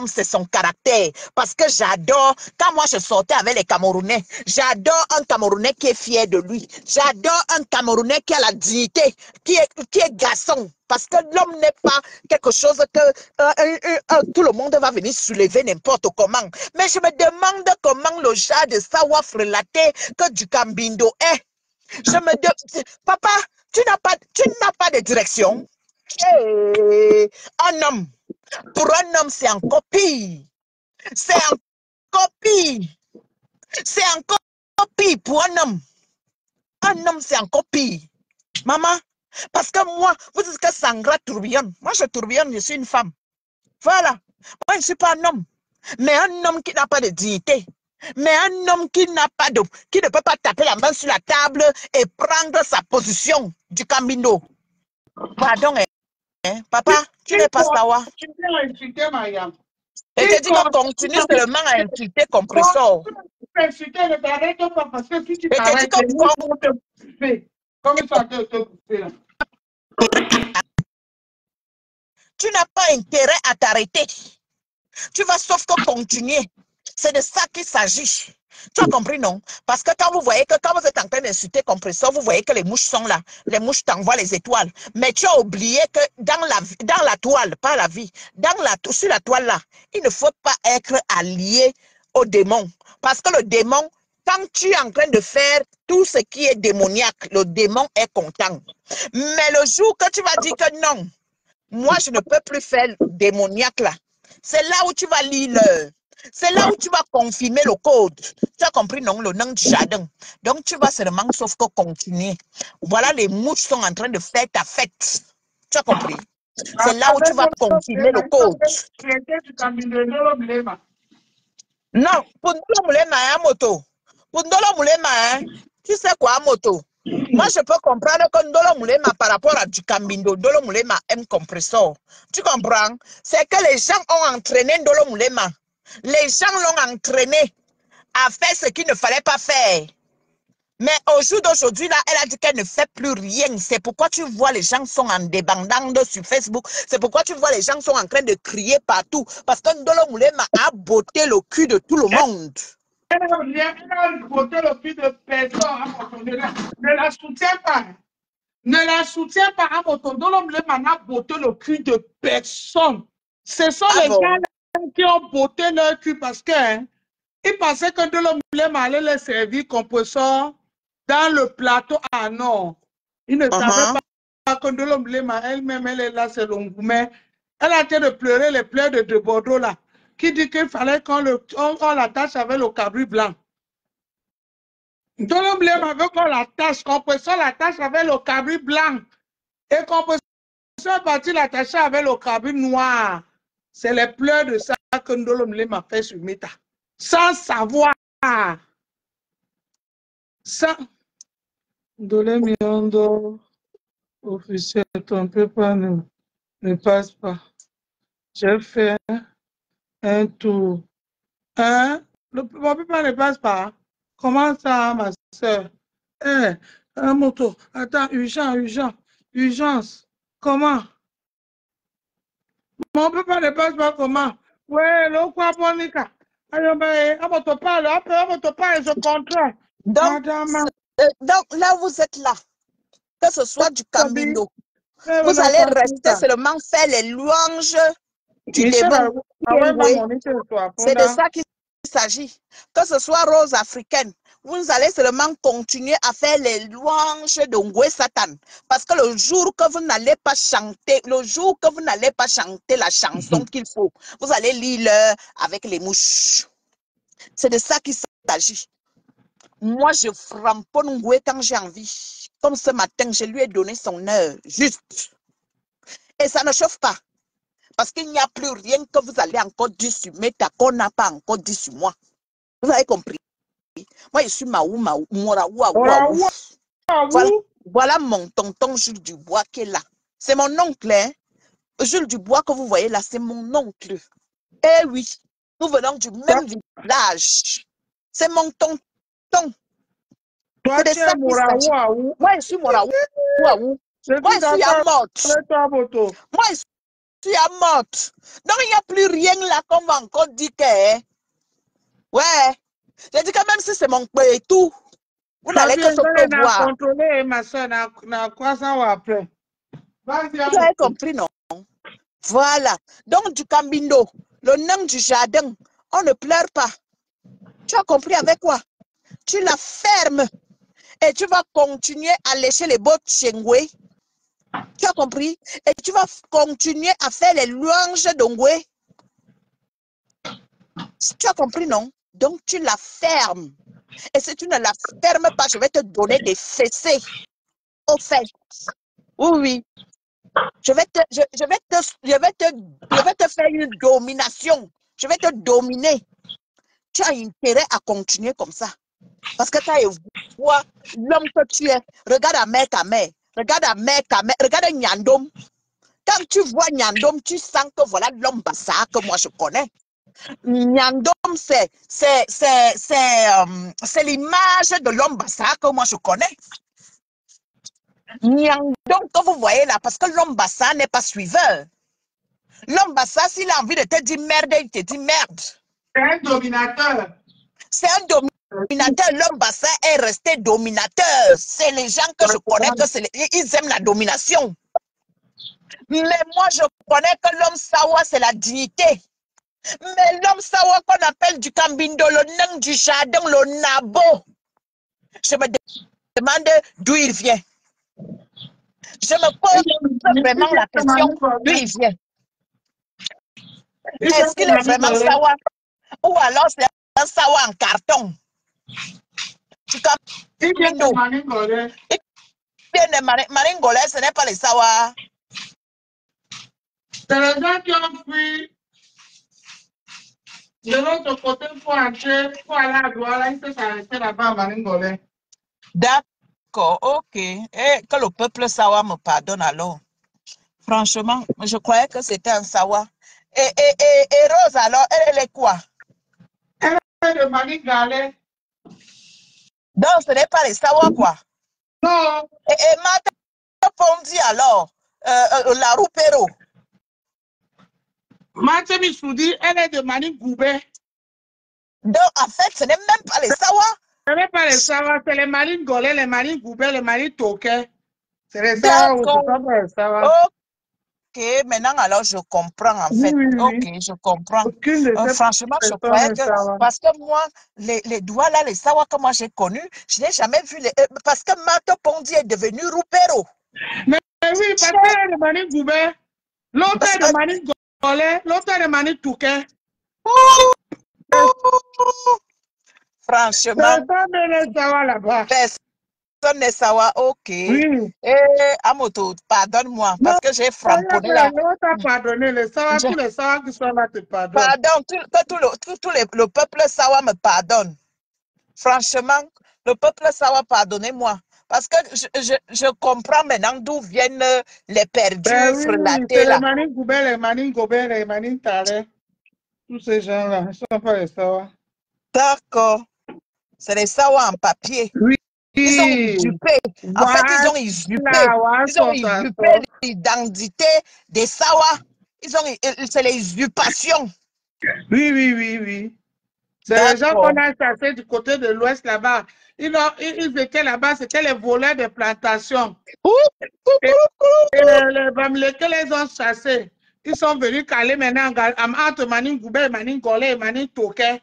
c'est son caractère. Parce que j'adore, quand moi je sortais avec les Camerounais, j'adore un Camerounais qui est fier de lui. J'adore un Camerounais qui a la dignité, qui est garçon. Parce que l'homme n'est pas quelque chose que tout le monde va venir soulever n'importe comment. Mais je me demande comment le genre de sawa frelaté que du Cambindo est. Je me demande, papa, tu n'as pas de direction. Hey, un homme. Pour un homme, c'est encore pire. C'est encore pire. C'est encore pire pour un homme. Un homme, c'est encore pire. Maman, parce que moi, vous dites que Sangra tourbillonne. Moi, je tourbillonne, je suis une femme. Voilà. Moi, je ne suis pas un homme. Mais un homme qui n'a pas de dignité. Mais un homme qui ne peut pas taper la main sur la table et prendre sa position du camino. Pardon, hein? Papa, tu n'es pas sawa. Et tu dis qu'on continue seulement à insulter compresseur. Et tu dis que tu n'as pas intérêt à t'arrêter. Tu vas sauf que continuer. C'est de ça qu'il s'agit. Tu as compris, non? Parce que quand vous voyez que quand vous êtes en train d'insulter compresseur, vous voyez que les mouches sont là. Les mouches t'envoient les étoiles. Mais tu as oublié que dans la toile, pas la vie, sur la toile là, il ne faut pas être allié au démon. Parce que le démon, quand tu es en train de faire tout ce qui est démoniaque, le démon est content. Mais le jour que tu vas dire que non, moi je ne peux plus faire démoniaque là, c'est là où tu vas lire l'heure. C'est là où tu vas confirmer le code. Tu as compris, non, le nom du jardin. Donc, tu vas seulement sauf que continuer. Voilà, les mouches sont en train de faire ta fête. Tu as compris? C'est là où tu vas confirmer le code. Non, pour Ndolo Moulema, hein, moto. Pour Ndolo Moulema, hein, tu sais quoi, moto? Moi, je peux comprendre que Ndolo Moulema, par rapport à du Cambindo, Ndolo Moulema aime compresseur. Tu comprends? C'est que les gens ont entraîné Ndolo Moulema. Les gens l'ont entraîné à faire ce qu'il ne fallait pas faire. Mais au jour d'aujourd'hui, là, elle a dit qu'elle ne fait plus rien. C'est pourquoi tu vois les gens sont en débandade sur Facebook. C'est pourquoi tu vois les gens sont en train de crier partout. Parce que Ndolo Moulema a botté le cul de tout le monde. Elle a botté le cul de personne. Ne la soutiens pas. Ne la soutiens pas à mon tour. Ndolo Moulema a botté le cul de personne. Ce sont les gars qui ont botté leur cul parce que ils pensaient que Ndolo Moulema allait les servir compresseur dans le plateau à Nord. Ils ne savaient pas que Ndolo Moulema elle-même, elle est là, c'est l'Ongoumé. Elle a été de pleurer les pleurs de Bordeaux là, qui dit qu'il fallait qu'on l'attache avec le cabri blanc. Ndolo Moulema veut qu'on l'attache, compresseur l'attache avec le cabri blanc. Et compresseur est parti l'attacher avec le cabri noir. C'est les pleurs de ça que Ndolo Moulema fait sur Meta. Sans savoir. Sans. Ndolo Miondo, officiel, ton papa ne passe pas. J'ai fait un tour. Hein? Mon papa ne passe pas. Comment ça, ma soeur? Un moto. Attends, urgence. Comment? Mon papa ne passe pas comment? Ouais, le quoi, Monica? Alors, ben, on te parle, on te parle, je comprends. Madame, Donc, là, vous êtes là. Que ce soit du Cambindo. Vous on allez a rester seulement faire les louanges du Michel, démon. C'est de ça qu'il s'agit. Que ce soit rose africaine, vous allez seulement continuer à faire les louanges de Ngoué Satan. Parce que le jour que vous n'allez pas chanter, la chanson qu'il faut, vous allez lire avec les mouches. C'est de ça qu'il s'agit. Moi, je framponne Ngoué quand j'ai envie. Comme ce matin, je lui ai donné son heure, juste. Et ça ne chauffe pas. Parce qu'il n'y a plus rien que vous allez encore dire sur Meta qu'on n'a pas encore dit sur moi. Vous avez compris? Moi, je suis Maou. Voilà mon tonton Jules Dubois qui est là. C'est mon oncle. Hein? Jules Dubois que vous voyez là, c'est mon oncle. Eh oui, nous venons du même village. C'est mon tonton. Toi, tu es Mouraou. Moi, je suis Mouraou. Moi, je suis Amot. Moi, je suis Amot. Donc, il n'y a plus rien là qu'on va encore dire que... Ouais. J'ai dit que même si c'est mon père et tout, vous n'allez que se voir. Contrôler ma soeur, na quoi ça va après? Vous avez compris, non? Voilà. Donc, du Cambindo, le nom du jardin, on ne pleure pas. Tu as compris avec quoi? Tu la fermes et tu vas continuer à lécher les bottes chez Ngoué. Tu as compris? Et tu vas continuer à faire les louanges de Ngoué. Tu as compris, non? Donc, tu la fermes. Et si tu ne la fermes pas, je vais te donner des fessées. Au fait. Oui. Je vais te faire une domination. Je vais te dominer. Tu as intérêt à continuer comme ça. Parce que tu vois l'homme que tu es. Regarde à mère ta mère. Regarde à mère ta mère. Regarde Nyandom. Quand tu vois Nyandom, tu sens que voilà l'homme bassa que moi je connais. Nyandom, c'est l'image de l'homme bassa que moi je connais. Nyandom que vous voyez là, parce que l'homme bassa n'est pas suiveur. L'homme bassa, s'il a envie de te dire merde, il te dit merde. C'est un dominateur. C'est un dominateur. L'homme bassin est resté dominateur. C'est les gens que je connais, ils aiment la domination. Mais moi, je connais que l'homme sawa, c'est la dignité. Mais l'homme sawa qu'on appelle du Cambindo, le nain du jardin, le nabo, je me demande d'où il vient. Je me pose vraiment la question d'où il vient. Est-ce qu'il est vraiment sawa? Ou alors c'est un sawa en carton? Il vient de Maringolais. Maringolais, ce n'est pas les sawa. C'est les gens qui ont pris de l'autre côté pour entrer, pour aller à Douala, il s'est arrêté là-bas à Maringolais. D'accord, ok. Et que le peuple sawa me pardonne alors. Franchement, je croyais que c'était un sawa. Et Rose alors, elle est quoi? Elle est de Maringolais. Donc, ce n'est pas les sawa quoi? Non. Et Mata Pondi alors, la Roupero. Mata Missoudi, elle est de Maringoubé. Donc, en fait, ce n'est même pas les sawa. Ce n'est pas les sawa, c'est les Maringolais, les Maringoubé, les Maritoquais. C'est les sawa ou c'est pas les sawa. Ok, maintenant alors je comprends en fait. Oui. Ok, je comprends. Franchement, je croyais que parce que moi, les doigts là, les sawa que moi j'ai connus, je n'ai jamais vu parce que Mato Pondi est devenu Roupero. Mais oui, parce qu'elle est de Maringoubé. L'autre est de Maringolais, l'autre est de Maritoquais. Franchement. Personne n'est sawa là-bas. Personne n'est sawa, ok. Oui. Amoto, pardonne-moi, parce que j'ai framponné là. Non, t'as pardonné, les sawa, tous les sawa qui sont là te pardonnent. Pardon, le peuple sawa me pardonne. Franchement, le peuple sawa, pardonnez-moi. Parce que je comprends maintenant d'où viennent les perdus, frelatés là. Les Maningobé, les Manintare, tous ces gens-là, ils ne sont pas les sawa. D'accord. C'est les sawa en papier. Oui. Ils ont usurpé. En fait, ils ont usurpé l'identité des sawa. C'est les usurpations. Oui, oui, oui, oui. C'est les gens qu'on a chassés du côté de l'ouest là-bas. Ils étaient là-bas, c'était les voleurs des plantations. Et les Bamileke les ont chassés. Ils sont venus caler maintenant entre Manin Goubé et Manin Golé et Manin Toké.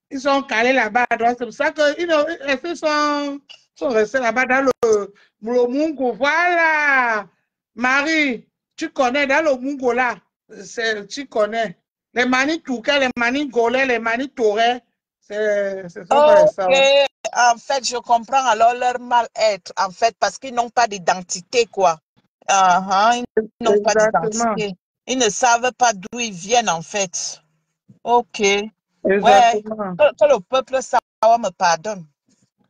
Ils sont calés là-bas. Donc c'est pour ça qu'ils sont restés là-bas dans le Mungo. Voilà. Marie, tu connais dans le Mungo là. Tu connais. Les Manin Toké, les Manin Golé, les Manin Toré. Ce sont pas ça. Ok, en fait, je comprends alors leur mal-être, en fait, parce qu'ils n'ont pas d'identité, quoi. Ils n'ont pas d'identité. Ils ne savent pas d'où ils viennent, en fait. Ok. Ouais, Exactement. que le peuple Sawa me pardonne.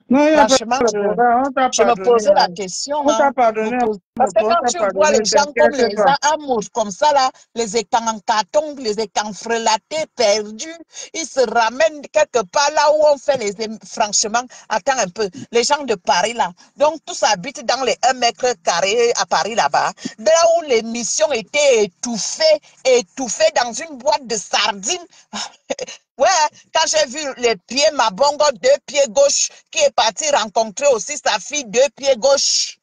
Non, il n'y a pas Franchement, de problème. On t'a je me pardonné. posais la question, On t'a pardonné. parce que On quand t'a tu vois pardonné. les gens comme T'inquiète les pas. amours comme ça, là, les étangs en carton, les étangs frelatés, perdus, ils se ramènent quelque part là où on fait franchement, attends un peu, les gens de Paris là, donc tous habitent dans les 1 mètre carré à Paris là-bas, là où l'émission était étouffée dans une boîte de sardines. Ouais, quand j'ai vu les pieds Mabongo, 2 pieds gauche, qui est parti rencontrer aussi sa fille 2 pieds gauche.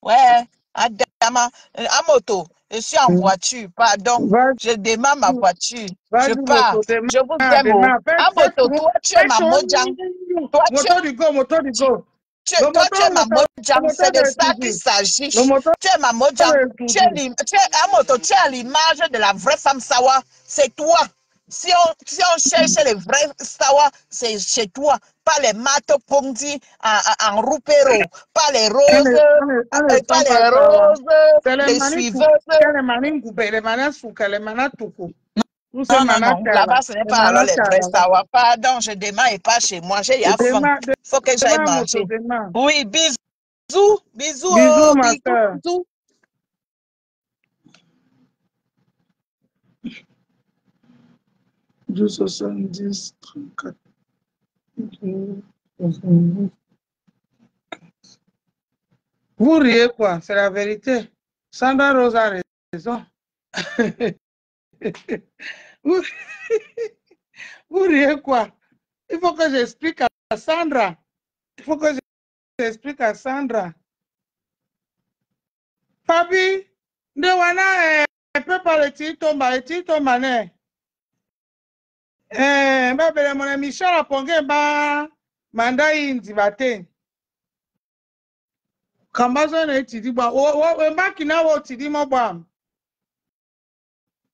Ouais, Adama, à moto, je suis en voiture, pardon, je démarre ma voiture, je Vas-y, pars, moto, démarre, je vous aime. démarre. À moto, toi tu es ma mojang, toi Moto du go, moto du go. Le toi, tu es ma moto mojang, c'est de de ça qu'il Tudu. s'agit. Le moto Tu es ma mojang, de Tudu. tu es à l'image de la vraie femme Sawa, c'est toi. Si on cherche les vrais Sawa, c'est chez toi. Pas les matos pondi en roupero, pas les roses, pas les roses, C'est les les manis suiveuses. les manis goubés, les manis souka, les manis toukou. Tous ces Non, non, manas non. Là-bas, ce n'est les pas alors manas les vrais là. Sawa. Pardon, je démarre et pas chez moi. J'ai faim. Faut que j'aille Démarre, moto, manger. démarre. Oui, bisous. Bisous, Bisous, oh, ma bisous, soeur. bisous. 270, 34. Vous riez quoi? C'est la vérité. Sandra Rose a raison. vous, vous riez quoi? Il faut que j'explique à Sandra. Il faut que j'explique à Sandra. Fabi, de wana peut pas le titre mané. Babele mon Michel a pongé ba manda indi bate. Kambazo na etidi ba o maki na wo tidi mo ba.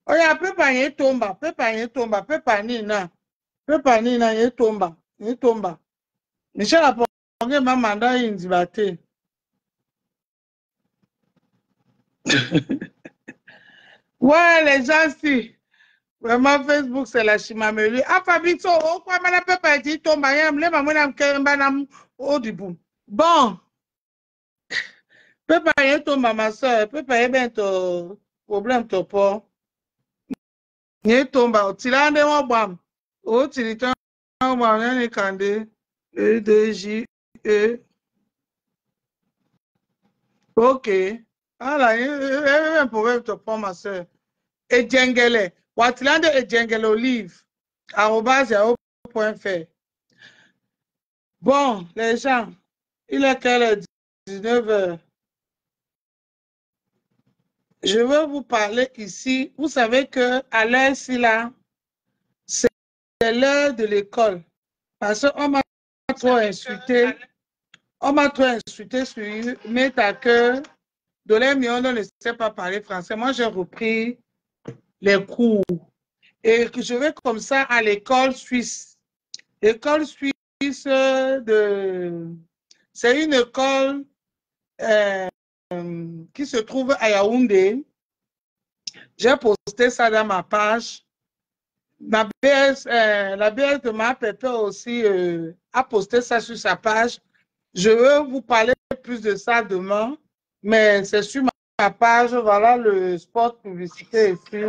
Oya pepa yen tomba, pepa ni na yen tomba. Michel a pongé ba manda indi bate. Ouais, les gens si. Vraiment, Facebook, c'est la chimameli. Ah, Fabito, oh, quoi, ma peut pas dire ton bayam, les mamans n'ont qu'un banam au du bout. Bon, peut pas y être ma soeur, peut pas y être ton problème, ton port. N'y tomba, tu l'as de mon bam. Oh, tu l'as un bam, y'en est candé. E, D, J, E. Ok. Ah là, il y a un problème, ton port, ma soeur. Et djengele. Watilande et djengele olive. @yahoo.fr. Bon, les gens, il est quelle heure? 19h. Je veux vous parler ici. Vous savez que à l'heure-ci là, c'est l'heure de l'école. Parce qu'on m'a trop insulté. On m'a trop insulté sur Metaker. Dolé Mion ne sait pas parler français. Moi, j'ai repris les cours. Et que je vais comme ça à l'école suisse. L'école suisse de... C'est une école qui se trouve à Yaoundé. J'ai posté ça dans ma page. La BS de ma pépé aussi a posté ça sur sa page. Je veux vous parler plus de ça demain, mais c'est sur ma page. Voilà le spot publicité ici.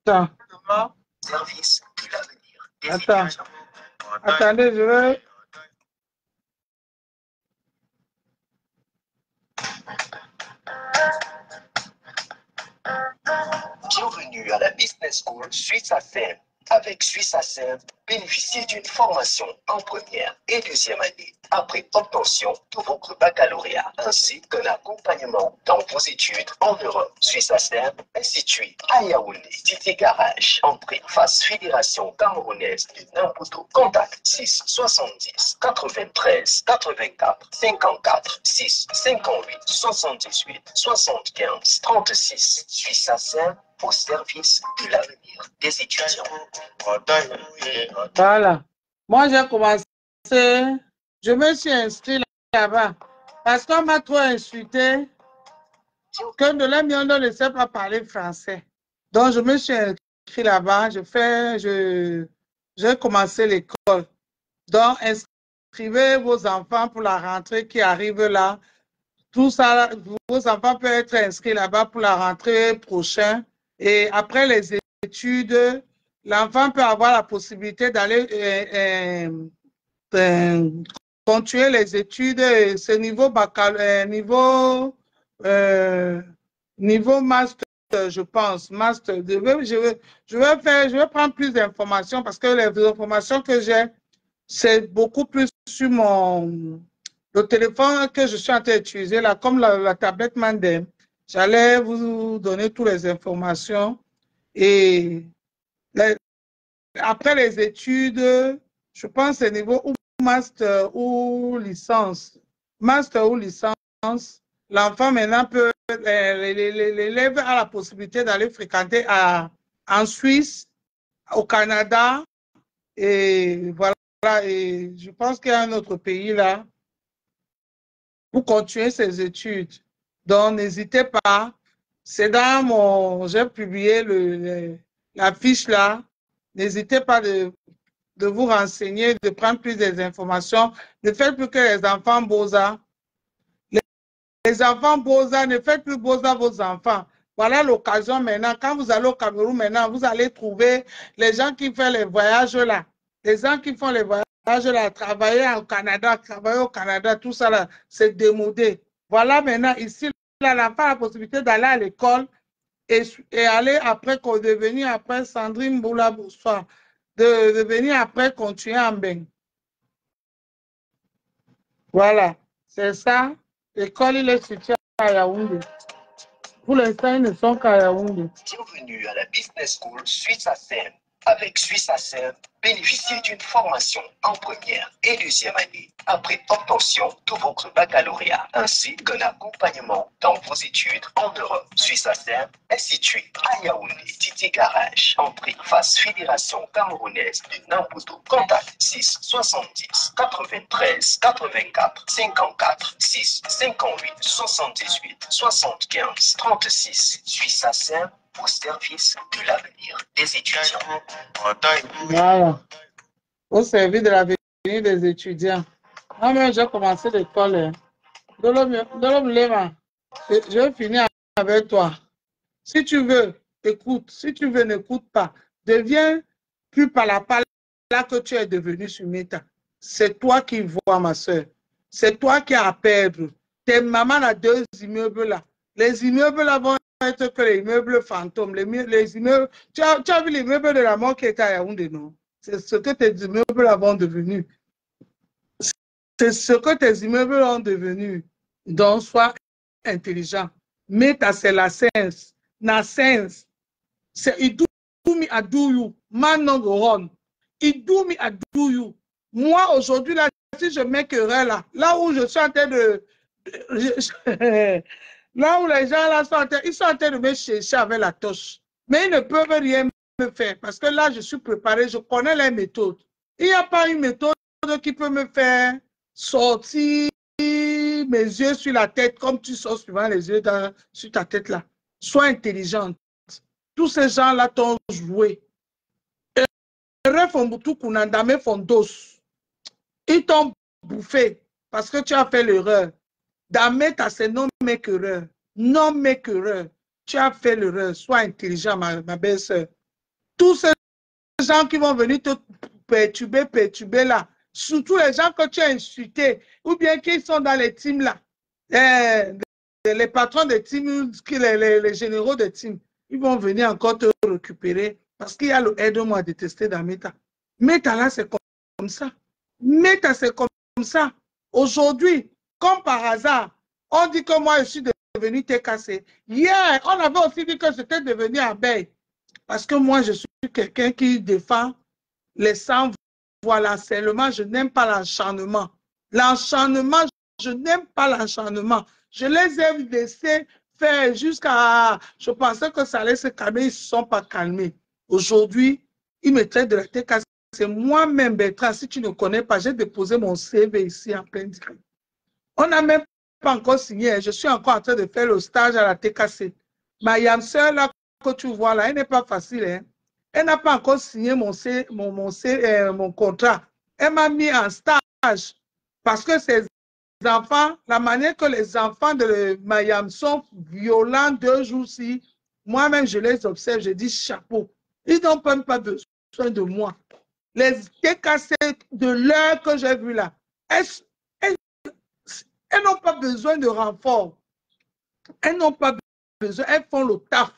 Attends. Attends. Attendez, je vais... Business School Suisse ASEM. Avec Suisse ASEM, bénéficiez d'une formation en première et deuxième année après obtention de votre baccalauréat, ainsi qu'un accompagnement dans vos études en Europe. Suisse ASEM est situé à Yaoundé, Titi Garage, entrée face Fédération camerounaise de Nambuto. Contact 6 70 93 84 54 6 58 78 75 36. Suisse ASEM au service de l'avenir des étudiants. Voilà. Moi, j'ai commencé, je me suis inscrit là-bas parce qu'on m'a trop insulté que de la mienne ne sait pas parler français. Donc, je me suis inscrit là-bas, j'ai commencé l'école. Donc, inscrivez vos enfants pour la rentrée qui arrive là. Tout ça, vos enfants peuvent être inscrits là-bas pour la rentrée prochaine. Et après les études, l'enfant peut avoir la possibilité d'aller continuer les études. C'est niveau niveau master, je pense. Master. Je vais prendre plus d'informations parce que les informations que j'ai, c'est beaucoup plus sur le téléphone que je suis en train d'utiliser là, comme la tablette Mandem. J'allais vous donner toutes les informations. Et après les études, je pense que c'est niveau ou master ou licence. Master ou licence, l'enfant maintenant peut, l'élève a la possibilité d'aller fréquenter en Suisse, au Canada, et voilà. Et je pense qu'il y a un autre pays là pour continuer ses études. Donc, n'hésitez pas. C'est dans j'ai publié la fiche là. N'hésitez pas de vous renseigner, de prendre plus d'informations. Ne faites plus que les enfants Boza. Les enfants Boza, ne faites plus Boza vos enfants. Voilà l'occasion maintenant. Quand vous allez au Cameroun maintenant, vous allez trouver les gens qui font les voyages là. Les gens qui font les voyages là, travailler au Canada, tout ça là, c'est démodé. Voilà maintenant, ici, là, l'enfant a la possibilité d'aller à l'école et aller après, devenir après Sandrine Boula Boussoir, de venir après continuer en Beng. Voilà, c'est ça. L'école, il est situé à Yaoundé. Pour l'instant, ils ne sont qu'à Yaoundé. Bienvenue à la Business School Suisse ASEM. Avec Suisse ASEM, bénéficiez d'une formation en première et deuxième année après obtention de votre baccalauréat, ainsi qu'un accompagnement dans vos études en Europe. Suisse ASEM est situé à Yaoundé, Titi Garage, entrée face Fédération camerounaise de Nambuto. Contact 6 70 93 84 54 6 58 78 75 36. Suisse ASEM au service de l'avenir des étudiants. Voilà. Au service de l'avenir des étudiants. Moi, même, j'ai commencé l'école. Je vais finir avec toi. Si tu veux, écoute. Si tu veux, n'écoute pas. Deviens plus par la là que tu es devenu sur Meta. C'est toi qui vois, ma soeur. C'est toi qui as à perdre. Tes mamans a 2 immeubles là. Les immeubles là vont être que les immeubles fantômes. Les immeubles, tu as vu l'immeuble de la mort qui est à Yaoundé, non? C'est ce que tes immeubles là vont devenir. C'est ce que tes immeubles ont devenu. Donc, sois intelligent. Meta, c'est la science. La science. C'est il do me I do you. Man no go run. Il do me I do you. Moi, aujourd'hui, là, si je mets querelle là où je suis en train là où les gens là ils sont en train de me chercher avec la torche. Mais ils ne peuvent rien me faire parce que là, je suis préparé, je connais les méthodes. Il n'y a pas une méthode qui peut me faire sortir mes yeux sur la tête comme tu sors souvent les yeux sur ta tête là. Sois intelligente. Tous ces gens-là t'ont joué. Ils t'ont bouffé parce que tu as fait l'erreur. Dameta, c'est non m'écœureur. Non m'écœureur. Tu as fait l'erreur. Sois intelligent, ma belle-sœur. Tous ces gens qui vont venir te perturber là, surtout les gens que tu as insultés, ou bien qui sont dans les teams là, les patrons des teams, les généraux des teams, ils vont venir encore te récupérer parce qu'il y a le aide-moi à détester dans Meta. Meta là, c'est comme ça. Meta, c'est comme ça. Aujourd'hui, comme par hasard, on dit que moi, je suis devenu TKC. Hier, on avait aussi dit que j'étais devenu abeille. Parce que moi, je suis quelqu'un qui défend les sangs. Voilà, seulement, je n'aime pas l'enchantement. L'enchantement, je n'aime pas l'enchantement. Je les ai laissés faire jusqu'à... Je pensais que ça allait se calmer, ils ne se sont pas calmés. Aujourd'hui, ils me traitent de la TKC. C'est moi-même, Bertrand, si tu ne connais pas, j'ai déposé mon CV ici en plein direct. On n'a même pas encore signé. Je suis encore en train de faire le stage à la TKC. Ma yamseur, là, que tu vois là, elle n'est pas facile. Hein? Elle n'a pas encore signé mon contrat. Elle m'a mis en stage parce que ces enfants, la manière que les enfants de Mayam sont violents 2 jours-ci, moi-même, je les observe, je dis chapeau. Ils n'ont même pas besoin de moi. Les TKC de l'heure que j'ai vu là, elles n'ont pas besoin de renfort. Elles n'ont pas besoin, elles font le taf.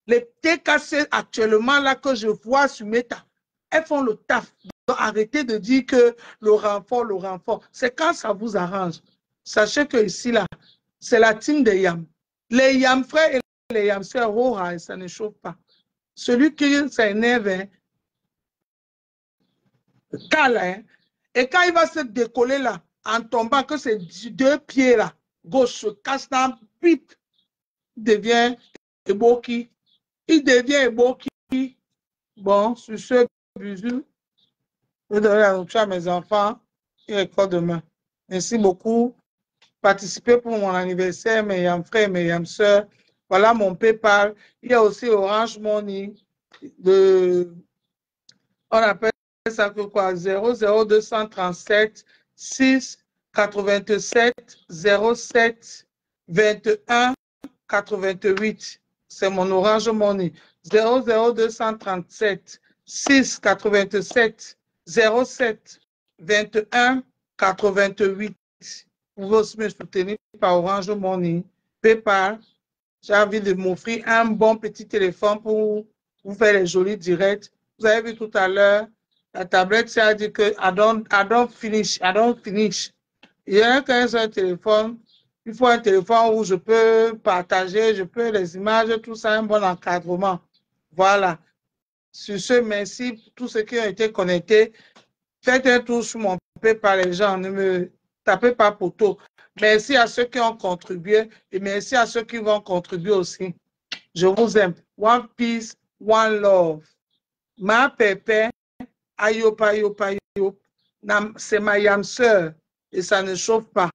Les TKC actuellement là que je vois sur Meta, elles font le taf. Donc arrêtez de dire que le renfort, c'est quand ça vous arrange. Sachez que ici là, c'est la team des Yam. Les Yam frères et les Yam sœurs, oh, ça ne chauffe pas. Celui qui s'énerve, hein, calme, hein, et quand il va se décoller là, en tombant, que ces 2 pieds là, gauche se casse dans, pip, il devient Eboki. Il devient Eboki. Bon, sur ce, bisous. Je donner la nourriture à mes enfants et école demain. Merci beaucoup. Participez pour mon anniversaire, mes yam frères, mes yam sœurs. Voilà mon PayPal. Il y a aussi Orange Money. On appelle ça que quoi? 00237 6 87 07 21 88. C'est mon Orange Money. 00237 6 87 07 21 88. Vous pouvez aussi me soutenir par Orange Money, PayPal. J'ai envie de m'offrir un bon petit téléphone pour vous faire les jolis directs. Vous avez vu tout à l'heure, la tablette, ça a dit que I don't finish. Il y a qu'un seul téléphone. Il faut un téléphone où je peux partager, je peux les images, tout ça, un bon encadrement. Voilà. Sur ce, merci pour tous ceux qui ont été connectés. Faites un tour sur mon PayPal, les gens. Ne me tapez pas pour tout. Merci à ceux qui ont contribué et merci à ceux qui vont contribuer aussi. Je vous aime. One peace, one love. Ma pépé, ayop, ayop, ayop. C'est ma yam sœur et ça ne chauffe pas.